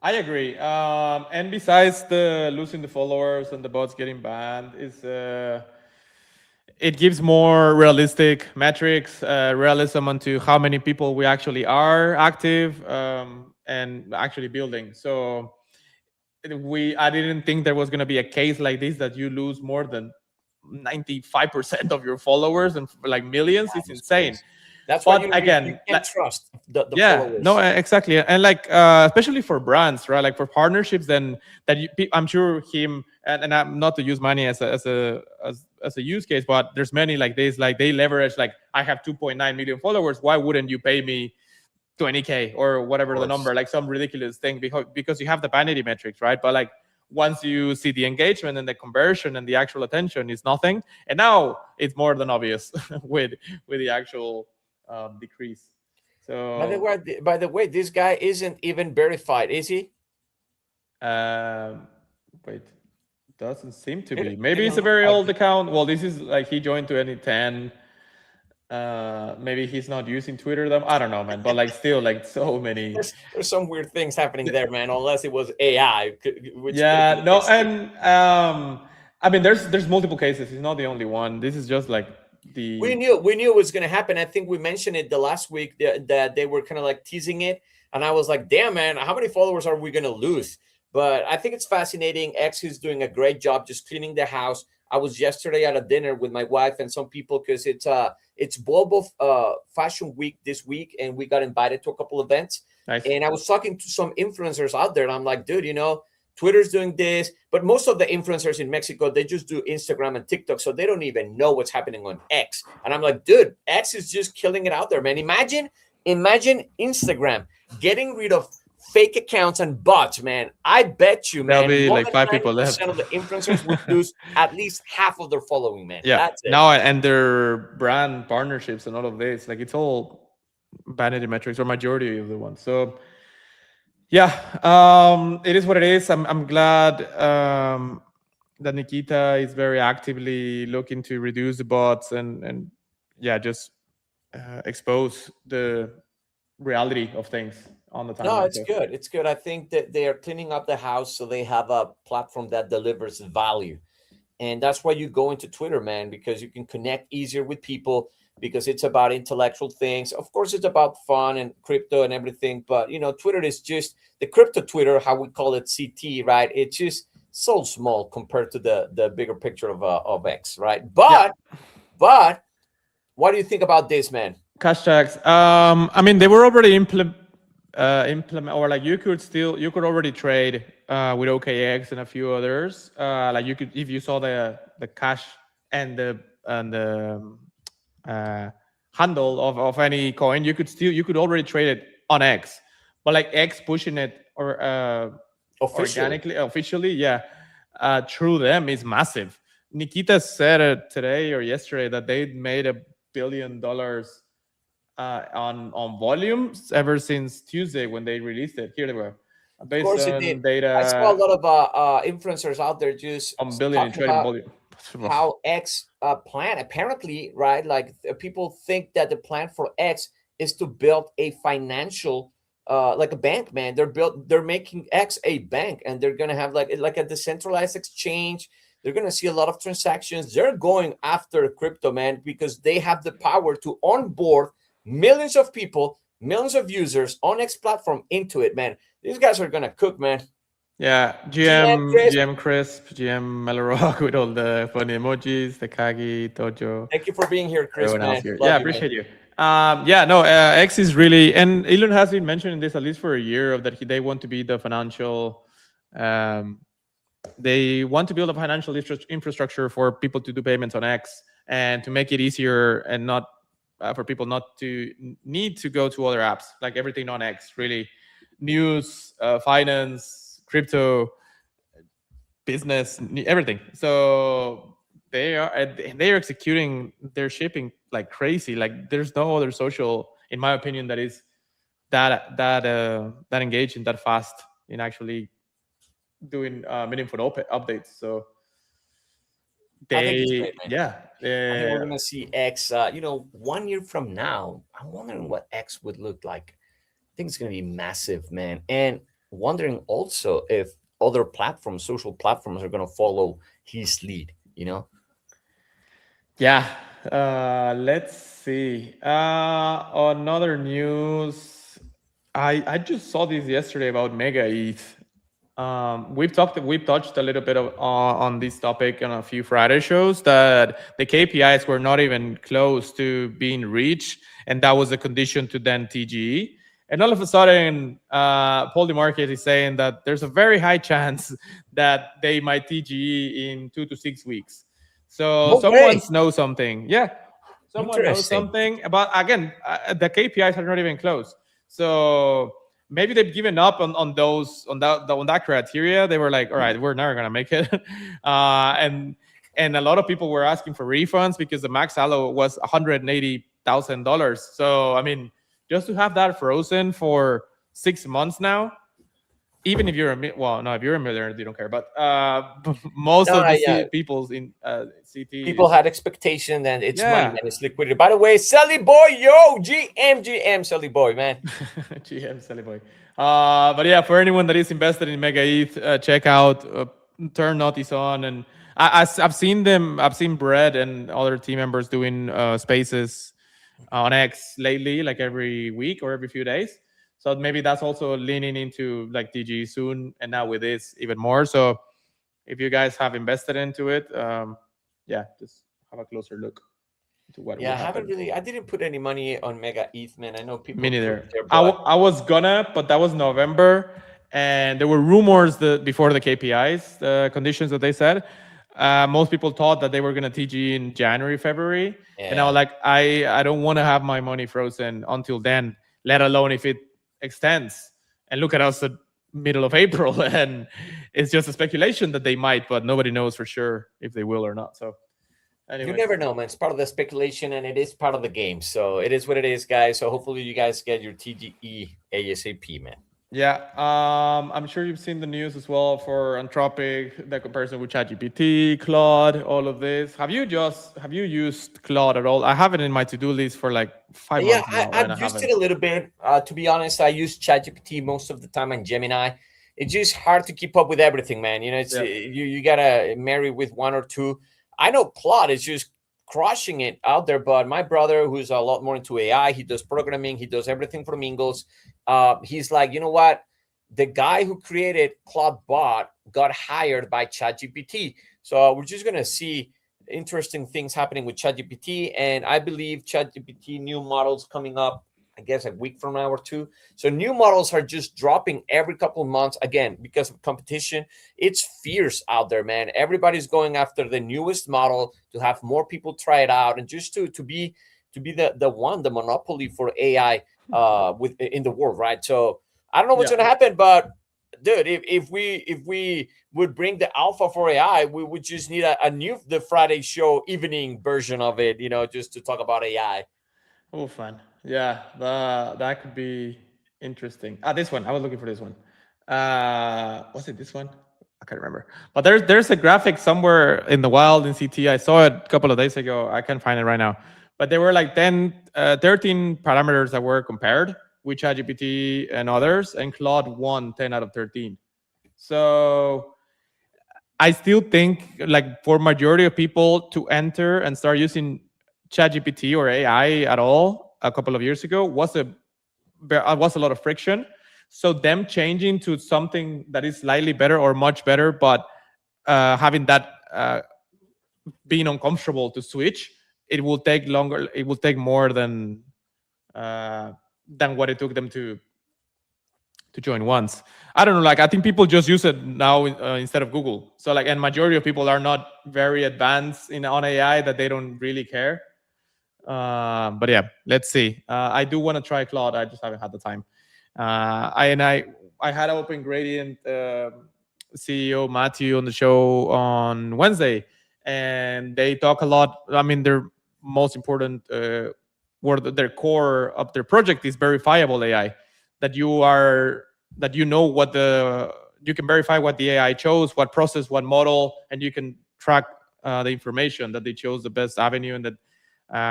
I agree. And besides the losing the followers and the bots getting banned, it gives more realistic metrics, realism onto how many people we actually are active and actually building. So I didn't think there was going to be a case like this that you lose more than 95% of your followers and like millions. It's insane. Crazy. That's why you can't trust the followers. No, exactly. And like especially for brands, right? Like for partnerships, then I'm sure him and I'm not to use money as a use case, but there's many like this, like they leverage, like I have 2.9 million followers. Why wouldn't you pay me 20K or whatever the number, like some ridiculous thing, because you have the vanity metrics, right? But like once you see the engagement and the conversion and the actual attention is nothing. And now it's more than obvious with the actual decrease. So by the way, this guy isn't even verified, is he? Wait, doesn't seem to be. Maybe it's a very old account. Well, this is like he joined 2010. Maybe he's not using Twitter. I don't know, man. But like still, like so many. There's some weird things happening there, man. Unless it was AI. And I mean, there's multiple cases. He's not the only one. This is just like we knew it was going to happen. I think we mentioned it the last week that they were kind of like teasing it, and I was like, damn, man, how many followers are we going to lose? But I think it's fascinating. X is doing a great job just cleaning the house. I was yesterday at a dinner with my wife and some people because it's Global Fashion Week this week, and we got invited to a couple events. Nice. And I was talking to some influencers out there, and I'm like, dude, Twitter's doing this, but most of the influencers in Mexico, they just do Instagram and TikTok, so they don't even know what's happening on X. And I'm like, dude, X is just killing it out there, man. Imagine Instagram getting rid of fake accounts and bots, man. I bet you, man, there'll be like 5 people left. Of the influencers would lose at least half of their following, man. Yeah, that's it. Now and their brand partnerships and all of this, like it's all vanity metrics or majority of the ones. So yeah, it is what it is. I'm glad that Nikita is very actively looking to reduce the bots and just expose the reality of things on the time. No, it's good. It's good. I think that they are cleaning up the house so they have a platform that delivers value. And that's why you go into Twitter, man, because you can connect easier with people because it's about intellectual things. Of course, it's about fun and crypto and everything. But, Twitter is just the crypto Twitter, how we call it CT, right? It's just so small compared to the bigger picture of X, right? But what do you think about this, man? Cash tags. I mean, they were already implement, or like you could already trade with OKX and a few others. Like you could, if you saw the cash and the uh, handle of any coin, you could already trade it on X. But like X pushing it or organically, officially, yeah, through them is massive. Nikita said it today or yesterday that they made $1 billion on volumes ever since Tuesday when they released it. Here they were, Of based course, it did. on I saw a data lot of influencers out there just on billion in talking trading about volume. how X plan apparently, right? Like people think that the plan for X is to build a financial, like a bank, man. They're making X a bank, and they're gonna have like a decentralized exchange. They're gonna see a lot of transactions. They're going after crypto, man, because they have the power to onboard millions of people, millions of users on X platform into it, man. These guys are gonna cook, man. Yeah, GM Crisp, GM Melorock with all the funny emojis, the Kagi, Tojo. Thank you for being here, Chris, Everyone man. else here. Love Yeah, you, man. appreciate you. Yeah, no, X is really, and Elon has been mentioning this at least for a year of that they want to be the financial, they want to build a financial infrastructure for people to do payments on X and to make it easier and not for people not to need to go to other apps, like everything on X, really, news, finance, crypto, business, everything. So they're executing their shipping like crazy. Like there's no other social, in my opinion, that is that engaged and that fast in actually doing meaningful updates. So I think it's great, man. yeah, I think we're gonna see X. 1 year from now, I'm wondering what X would look like. I think it's gonna be massive, man. And wondering also if other platforms, social platforms, are gonna follow his lead. Yeah. Let's see. On other news, I just saw this yesterday about Mega ETH. We've touched a little bit on this topic on a few Friday shows that the KPIs were not even close to being reached, and that was a condition to then TGE. And all of a sudden, Paul DeMarquez is saying that there's a very high chance that they might TGE in 2 to 6 weeks. So someone knows something. Yeah, someone knows something. But again, the KPIs are not even close. So maybe they've given up on that criteria. They were like, all right, we're never gonna make it. And a lot of people were asking for refunds because the max allo was $180,000. So I mean, just to have that frozen for 6 months now, even if you're if you're a millionaire, you don't care. But most of the people in CT, people had expectation, and it's money, man. It's liquidity. By the way, Sally Boy, yo, GM, Sally Boy, man. GM, Sally Boy. But yeah, for anyone that is invested in Mega ETH, check out, turn notice on, and I've seen them. I've seen Brett and other team members doing spaces on X lately, like every week or every few days. So maybe that's also leaning into like TG soon, and now with this even more. So if you guys have invested into it, just have a closer look to what. Yeah, I didn't put any money on Mega ETH, man. I know people. Me neither. I was gonna, but that was November, and there were rumors that before the KPIs, the conditions that they said. Most people thought that they were gonna TG in January, February, and I was like, I don't want to have my money frozen until then, let alone if it extends. And look at us at middle of April, and it's just a speculation that they might, but nobody knows for sure if they will or not. So anyways. You never know, man. It's part of the speculation, and it is part of the game. So it is what it is, guys. So hopefully you guys get your TGE ASAP, man. Yeah, I'm sure you've seen the news as well for Anthropic, the comparison with ChatGPT, Claude, all of this. Have you used Claude at all? I have it in my to-do list for like 5 months now. I've used it a little bit. To be honest, I use ChatGPT most of the time and Gemini. It's just hard to keep up with everything, man. It's you gotta marry with one or two. I know Claude is just crushing it out there, but my brother, who's a lot more into AI, he does programming, he does everything from Ingles. He's like, you know what? The guy who created Claude Bot got hired by ChatGPT. So we're just gonna see interesting things happening with ChatGPT, and I believe ChatGPT new models coming up I guess a week from now or two. So new models are just dropping every couple of months again because of competition. It's fierce out there, man. Everybody's going after the newest model to have more people try it out and just to be the monopoly for AI with in the world, right? So I don't know what's Yeah. gonna happen, but dude, if we would bring the alpha for AI, we would just need a new the Friday show evening version of it, just to talk about AI. Oh, fun. Yeah, that could be interesting. This one. I was looking for this one. Was it this one? I can't remember. But there's a graphic somewhere in the wild in CT. I saw it a couple of days ago. I can't find it right now. But there were like 13 parameters that were compared with ChatGPT and others, and Claude won 10 out of 13. So I still think, like, for majority of people to enter and start using ChatGPT or AI at all a couple of years ago was a lot of friction. So them changing to something that is slightly better or much better, but having that being uncomfortable to switch, it will take longer. It will take more than what it took them to join once. I don't know. Like, I think people just use it now instead of Google. So like, and majority of people are not very advanced on AI, that they don't really care. But yeah, let's see. I do want to try Claude. I just haven't had the time. I had Open Gradient CEO Matthew on the show on Wednesday, and they talk a lot. I mean, their most important their core of their project is verifiable AI. That you know what you can verify what the AI chose, what process, what model, and you can track the information that they chose the best avenue, and that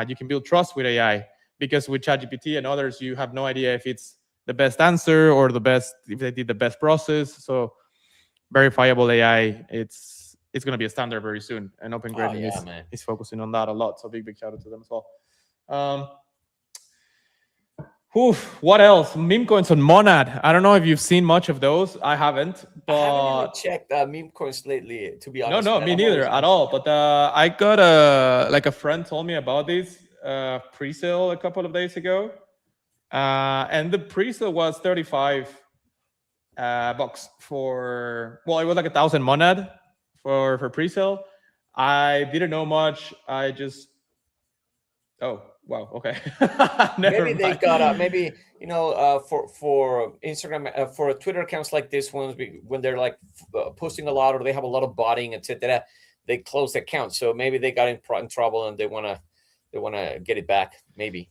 you can build trust with AI. Because with ChatGPT and others, you have no idea if it's the best answer or if they did the best process. So verifiable AI, it's going to be a standard very soon, and Open Oh Gradient yeah, man. is focusing on that a lot. So big shout out to them as well. Um, what else? Meme coins on Monad. I don't know if you've seen much of those. I haven't, I haven't but even checked meme coins lately, to be no, honest, no, man. me I'm neither always at all. But I got a friend told me about this pre-sale a couple of days ago, and the pre-sale was 35 bucks for. Well, it was like 1,000 monad for pre-sale. I didn't know much. I just. Oh wow. Okay. Never maybe they mind. got maybe for Instagram, for Twitter accounts like this ones, when they're like posting a lot or they have a lot of botting, etc., they close the account. So maybe they got in trouble and they wanna get it back, maybe.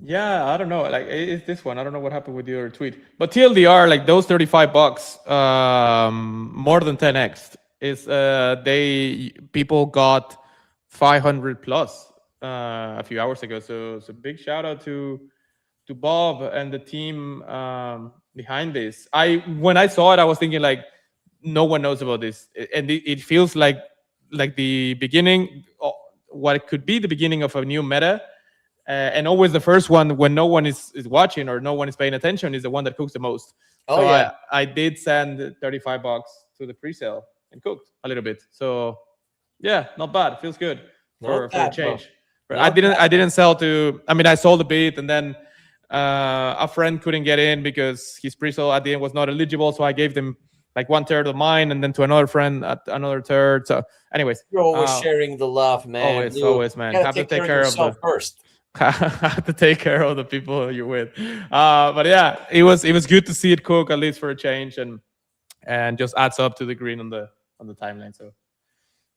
Yeah, I don't know. Like, it's this one. I don't know what happened with your tweet. But TLDR, like those 35 bucks, more than 10x is they people got 500 plus a few hours ago. So big shout out to Bob and the team behind this. When I saw it, I was thinking like, no one knows about this, and it feels like the beginning, what could be the beginning of a new meta. And always the first one, when no one is watching or no one is paying attention, is the one that cooks the most. Oh So yeah, I did send 35 bucks to the pre-sale and cooked a little bit. So yeah, not bad. Feels good not for a bad, bro. change. I Not didn't bad, I man. didn't sell to. I mean, I sold a bit, and then a friend couldn't get in because his pre-sale at the end was not eligible. So I gave them like 1/3 of mine, and then to another friend at another third. So, anyways, You're always sharing the love, man. Blue, always, man, you gotta have to take care take of care of yourself the first. have to take care of the people you're with. But yeah, it was good to see it cook at least for a change, and just adds up to the green on the timeline. So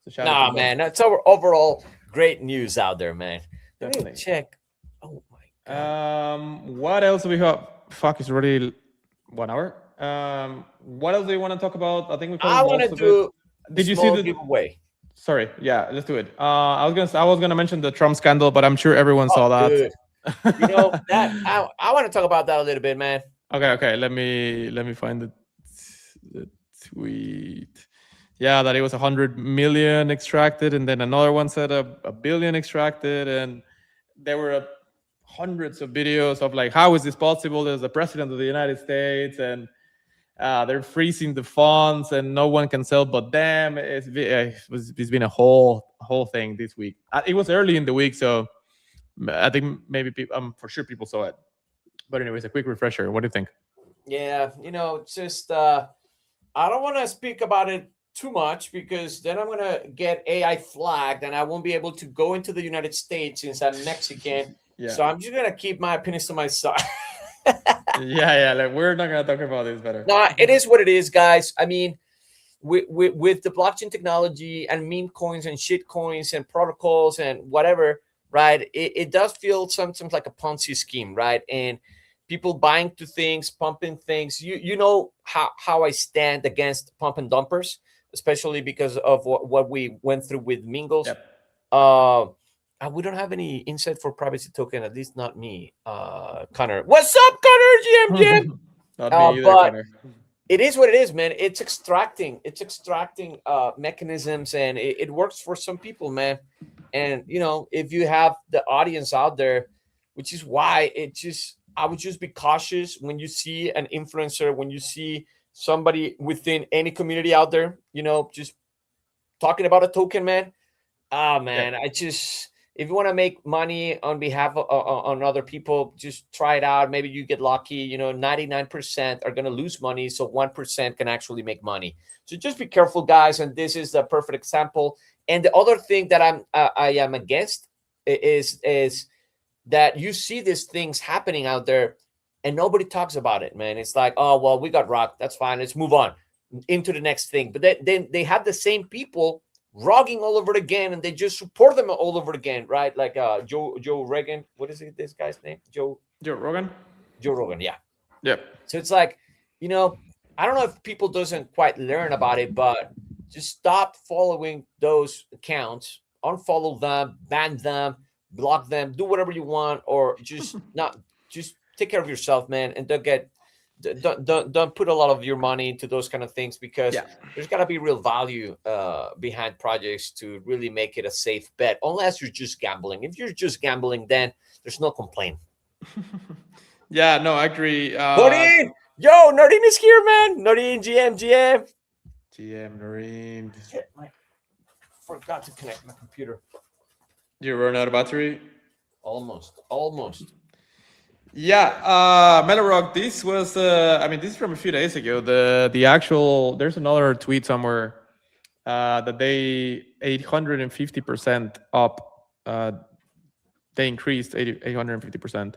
shout out to Nah, Bob. man, that's our overall great news out there, man. Let me Definitely. check. Oh my god. What else do we have? Fuck, it's already 1 hour. What else do you want to talk about? I think we covered I want to most of it. do a Did you see small the? giveaway. Sorry, yeah, let's do it. I was gonna mention the Trump scandal, but I'm sure everyone Oh, saw that. dude. That I want to talk about that a little bit, man. Okay. Let me find the tweet. Yeah, that it was 100 million extracted, and then another one said a billion extracted, and there were hundreds of videos of like, how is this possible? There's the president of the United States, and they're freezing the funds, and no one can sell but them. It's been a whole thing this week. It was early in the week, so I think maybe for sure people saw it. But anyways, a quick refresher. What do you think? Yeah, just I don't want to speak about it too much because then I'm gonna get AI flagged and I won't be able to go into the United States since I'm Mexican. Yeah. So I'm just gonna keep my opinions to myself. Yeah. Like we're not gonna talk about this better. No, it is what it is, guys. I mean, with the blockchain technology and meme coins and shit coins and protocols and whatever, right? It does feel sometimes like a Ponzi scheme, right? And people buying to things, pumping things. You know how I stand against pump and dumpers, especially because of what we went through with Mingles. Yep. We don't have any insight for privacy token, at least not me. Connor, what's up, Connor? GM. Not me either, but Connor. It is what it is, man. It's extracting mechanisms, and it works for some people, man. And if you have the audience out there, which is why I would just be cautious when you see an influencer, when you see somebody within any community out there, just talking about a token, man. Man, yeah. If you want to make money on behalf of on other people, just try it out. Maybe you get lucky. 99% are going to lose money, so 1% can actually make money. So just be careful, guys. And this is the perfect example. And the other thing that I am against is that you see these things happening out there, and nobody talks about it, man. It's like, oh well, we got rocked. That's fine. Let's move on into the next thing. But then they have the same people rogging all over again, and they just support them all over again, right? Like Joe Rogan. What is it? This guy's name? Joe Rogan. Joe Rogan. Yeah. Yep. So it's like, I don't know if people doesn't quite learn about it, but just stop following those accounts, unfollow them, ban them, block them, do whatever you want, or just just take care of yourself, man, and don't put a lot of your money into those kind of things, because there's got to be real value behind projects to really make it a safe bet, unless you're just gambling. If you're just gambling, then there's no complaint. Yeah, no, I agree. Noreen! Yo, Noreen is here, man. Noreen, GM, Noreen. Forgot to connect my computer. You run out of battery? Almost. Yeah, Melorock, this was this is from a few days ago. The actual, there's another tweet somewhere that they 850% up. They increased 850%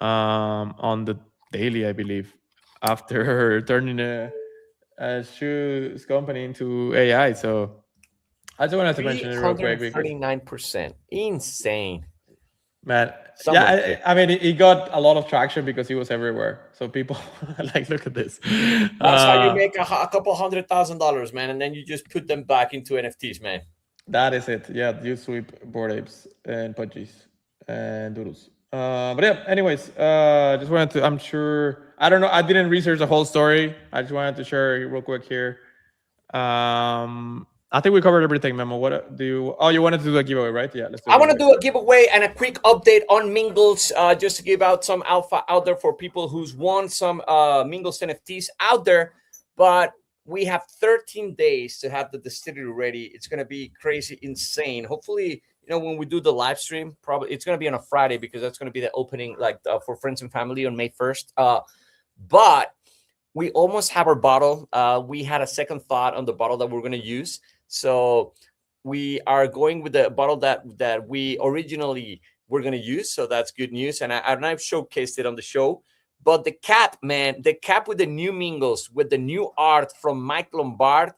on the daily, I believe, after turning a shoes company into AI. So I just wanted to mention it real quick. 39%, insane, man. It got a lot of traction because he was everywhere. So people like, look at this. That's how you make a couple $100,000, man, and then you just put them back into NFTs, man. That is it. Yeah, you sweep Bored Apes and Pudgies and Doodles. But yeah, anyways, just wanted to, I'm sure, I don't know, I didn't research the whole story. I just wanted to share real quick here. I think we covered everything, Memo. What do you? Oh, you wanted to do a giveaway, right? Yeah, let's do it. I want to do a giveaway and a quick update on Mingles, just to give out some alpha out there for people who's won some Mingles NFTs out there. But we have 13 days to have the distillery ready. It's going to be crazy, insane. Hopefully, when we do the live stream, probably it's going to be on a Friday, because that's going to be the opening, like for friends and family on May 1st. But we almost have our bottle. We had a second thought on the bottle that we're going to use. So we are going with the bottle that we originally were going to use. So that's good news. And I've showcased it on the show. But the cap, man, the cap with the new Mingles, with the new art from Mike Lombard,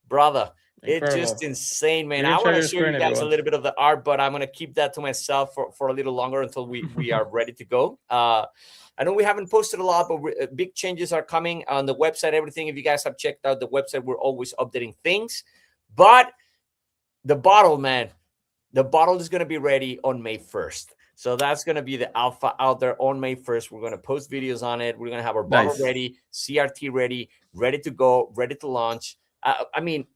brother, incredible. It's just insane, man. I want to show you guys a little bit of the art, but I'm going to keep that to myself for a little longer until we are ready to go. I know we haven't posted a lot, but big changes are coming on the website, everything. If you guys have checked out the website, we're always updating things. But the bottle, man, the bottle is going to be ready on May 1st. So that's going to be the alpha out there on May 1st. We're going to post videos on it. We're going to have our bottle ready, CRT ready to go, ready to launch.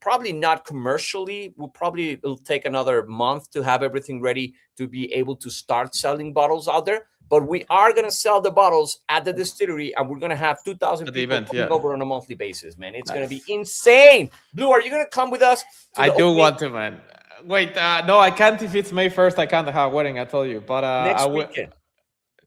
Probably not commercially. It'll take another month to have everything ready to be able to start selling bottles out there. But we are going to sell the bottles at the distillery, and we're going to have 2,000 people coming over on a monthly basis, man. It's going to be insane. Blue, are you going to come with us? I do want to, man. Wait, no, I can't. If it's May 1st, I can't have a wedding, I tell you. But next weekend.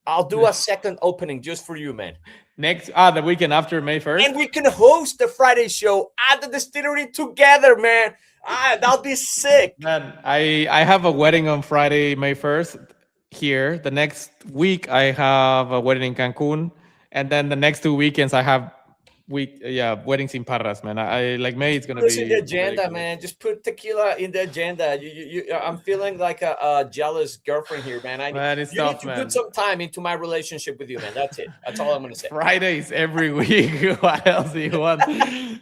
I'll do a second opening just for you, man. Next, the weekend after May 1st. And we can host the Friday show at the distillery together, man. That'll be sick. Man, I have a wedding on Friday, May 1st here. The next week I have a wedding in Cancun. And then the next 2 weekends I have weddings in Parras, man. I like May. It's gonna be in the agenda, man. Just put tequila in the agenda. I'm feeling like a jealous girlfriend here, man. It's you tough, need to man. put some time into my relationship with you, man. That's it. That's all I'm gonna say. Fridays every week. What else do you want?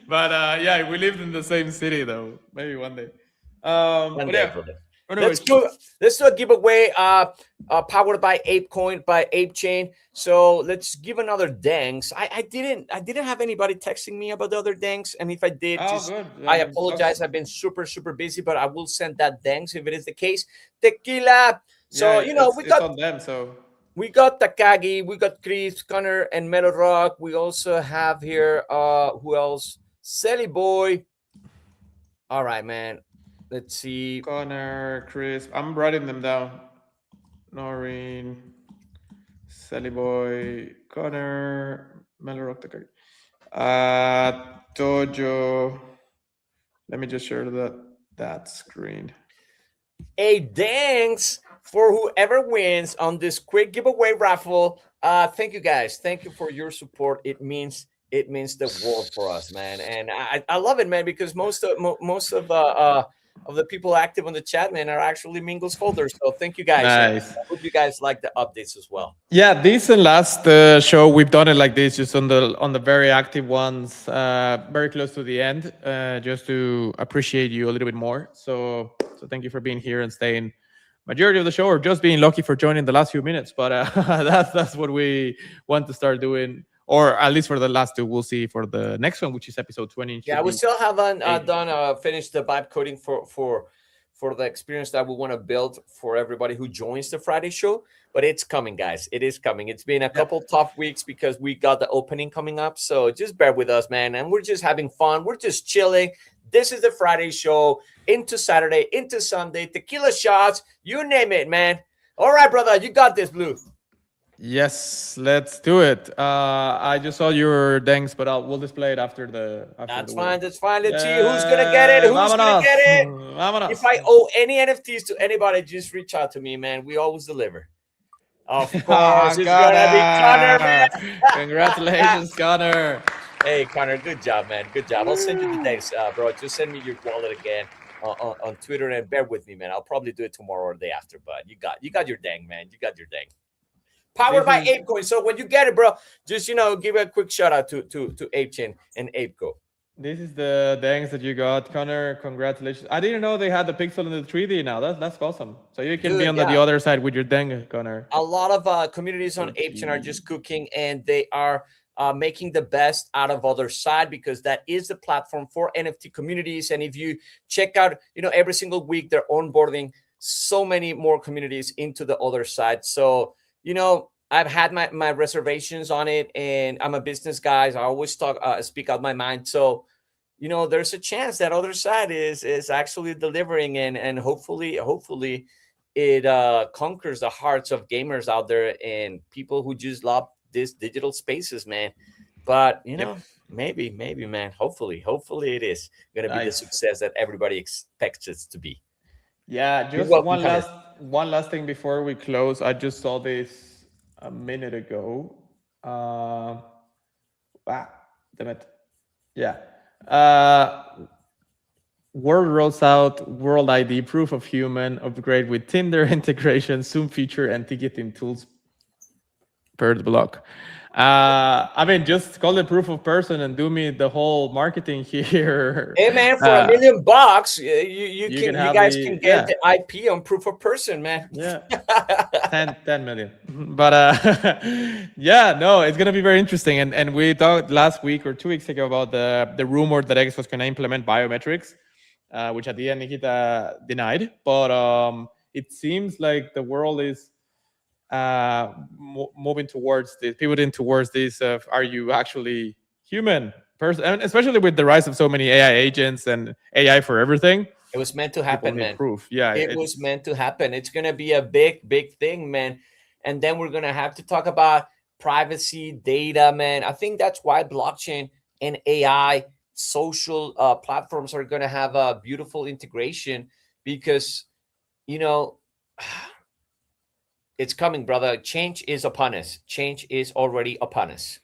But yeah, we lived in the same city though. Maybe one day. One day, yeah. brother. Let's do a giveaway powered by ApeCoin, by ApeChain. So let's give another danks. I didn't have anybody texting me about the other danks, and if I did, I apologize. I've been super busy, but I will send that danks if it is the case. Tequila. So we got on them. So we got Takagi, we got Chris, Connor, and Metal Rock. We also have here who else? Selly Boy. All right, man. Let's see. Connor, Chris. I'm writing them down. Noreen, Sally Boy, Connor, Melrock, Dojo. Let me just share that screen. Hey, thanks for whoever wins on this quick giveaway raffle. Thank you guys. Thank you for your support. It means the world for us, man. And I love it, man, because most of the people active on the chat, man, are actually Mingles holders. So thank you guys. Nice. I hope you guys like the updates as well. Yeah, this and last show we've done it like this, just on the very active ones, very close to the end, just to appreciate you a little bit more. So thank you for being here and staying majority of the show, or just being lucky for joining the last few minutes. But that's what we want to start doing. Or at least for the last two, we'll see for the next one, which is episode 20. Yeah, we still haven't finished the vibe coding for the experience that we want to build for everybody who joins the Friday show. But it's coming, guys. It is coming. It's been a couple tough weeks because we got the opening coming up. So just bear with us, man. And we're just having fun. We're just chilling. This is the Friday show into Saturday, into Sunday, tequila shots, you name it, man. All right, brother. You got this, Blue. Yes, let's do it. I just saw your thanks, but we'll display it after the. That's fine. Let's see who's gonna get it. Gonna get it? If I owe any NFTs to anybody, just reach out to me, man. We always deliver. Of course, it's gonna be Connor, man. Congratulations, Connor. Hey, Connor, good job, man. Good job. I'll send you the thanks, bro. Just send me your wallet again on Twitter, and bear with me, man. I'll probably do it tomorrow or the day after, but you got your dang, man. You got your dang. Powered by ApeCoin. So when you get it, bro, just give a quick shout out to ApeChain and ApeCo. This is the thanks that you got, Connor. Congratulations. I didn't know they had the pixel in the 3D now. That's awesome. So you can be on the other side with your dang, Connor. A lot of communities on ApeChain are just cooking, and they are making the best out of other side, because that is the platform for NFT communities. And if you check out, every single week they're onboarding so many more communities into the other side. So I've had my reservations on it, and I'm a business guy. So I always speak out my mind. So, there's a chance that other side is actually delivering, and hopefully it conquers the hearts of gamers out there and people who just love these digital spaces, man. But maybe, man. Hopefully it is going to be the success that everybody expects it to be. Yeah, just one last thing before we close. I just saw this a minute ago. Damn it. Yeah. World rolls out World ID proof of human upgrade with Tinder integration, Zoom feature, and ticketing tools per the block. Just call it proof of person and do me the whole marketing here. Hey, man, for $1 million, you guys can get the IP on proof of person, man. Yeah, 10 million. But it's gonna be very interesting. And we talked last week or 2 weeks ago about the rumor that X was gonna implement biometrics, which at the end Nikita denied. But it seems like the world is moving towards this, pivoting towards this of, are you actually human person? And especially with the rise of so many AI agents and AI for everything. It was meant to happen, man. Proof. Yeah, it was meant to happen. It's going to be a big thing, man. and then we're gonna have to talk about privacy, data, man. I think that's why blockchain and AI, social platforms are gonna have a beautiful integration, because you know it's coming, brother. Change is upon us. Change is already upon us.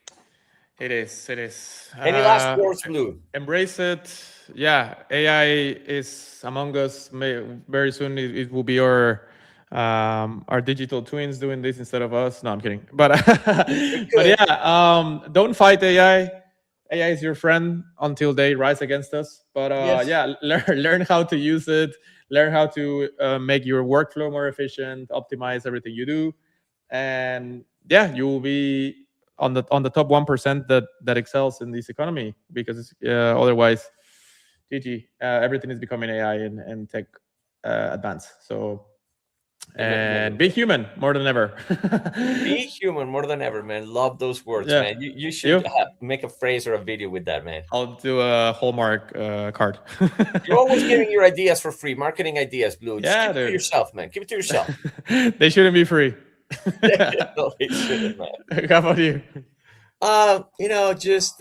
It is. It is. Any last words, Blue? Embrace it. Yeah, AI is among us. Very soon, it will be our digital twins doing this instead of us. No, I'm kidding. But but yeah, don't fight AI. AI is your friend until they rise against us. But Yes. yeah, learn how to use it. Learn how to make your workflow more efficient. Optimize everything you do, and yeah, you will be on the top 1% that excels in this economy, because otherwise, GG, everything is becoming AI and tech advance. So, and be human more than ever. Be human more than ever, man. Love those words, Yeah. man. You should make a phrase or a video with that, man. I'll do a Hallmark card. You're always giving your ideas for free, marketing ideas, Blue. Just keep it to yourself, man. Keep it to yourself. They shouldn't be free. No, they shouldn't, man. How about you? Just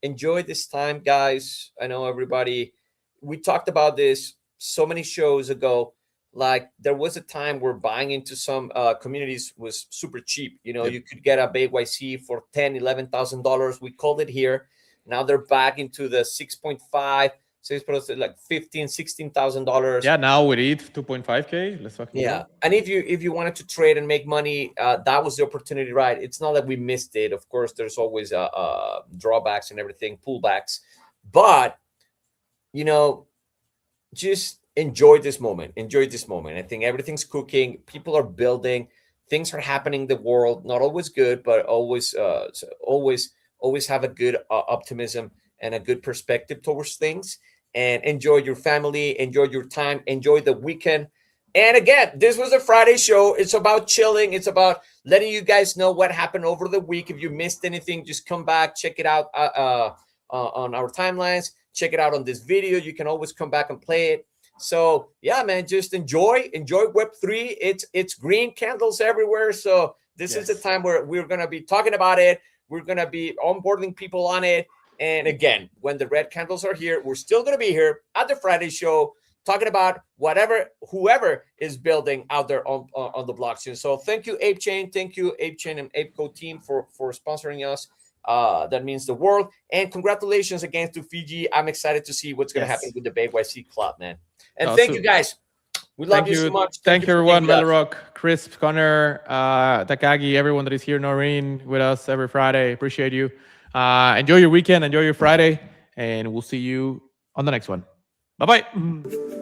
enjoy this time, guys. I know everybody. We talked about this so many shows ago. Like, there was a time where buying into some communities was super cheap. You could get a BYC for $10,000-$11,000. We called it here. Now they're back into the 6.5, like $15,000-$16,000. Yeah, now with ETH 2.5K. Let's talk. Yeah, and if you wanted to trade and make money, that was the opportunity, right? It's not that we missed it. Of course, there's always drawbacks and everything, pullbacks, but just enjoy this moment. Enjoy this moment. I think everything's cooking. People are building. Things are happening in the world. Not always good, but always have a good optimism and a good perspective towards things. And enjoy your family. Enjoy your time. Enjoy the weekend. And again, this was a Friday show. It's about chilling. It's about letting you guys know what happened over the week. If you missed anything, just come back, check it out on our timelines. Check it out on this video. You can always come back and play it. So yeah, man, just enjoy Web3. It's green candles everywhere. So this is the time where we're gonna be talking about it. We're gonna be onboarding people on it. And again, when the red candles are here, we're still gonna be here at the Friday show talking about whoever is building out there on the blockchain. So thank you, ApeChain. Thank you, ApeChain and ApeCo team for sponsoring us. That means the world. And congratulations again to Fiji. I'm excited to see what's going to happen with the BYC club, man. And thank you, guys. We love you so much. Thank you, everyone. Melrock, Crisp, Connor, Takagi, everyone that is here, Noreen, with us every Friday. Appreciate you. Enjoy your weekend. Enjoy your Friday. And we'll see you on the next one. Bye-bye.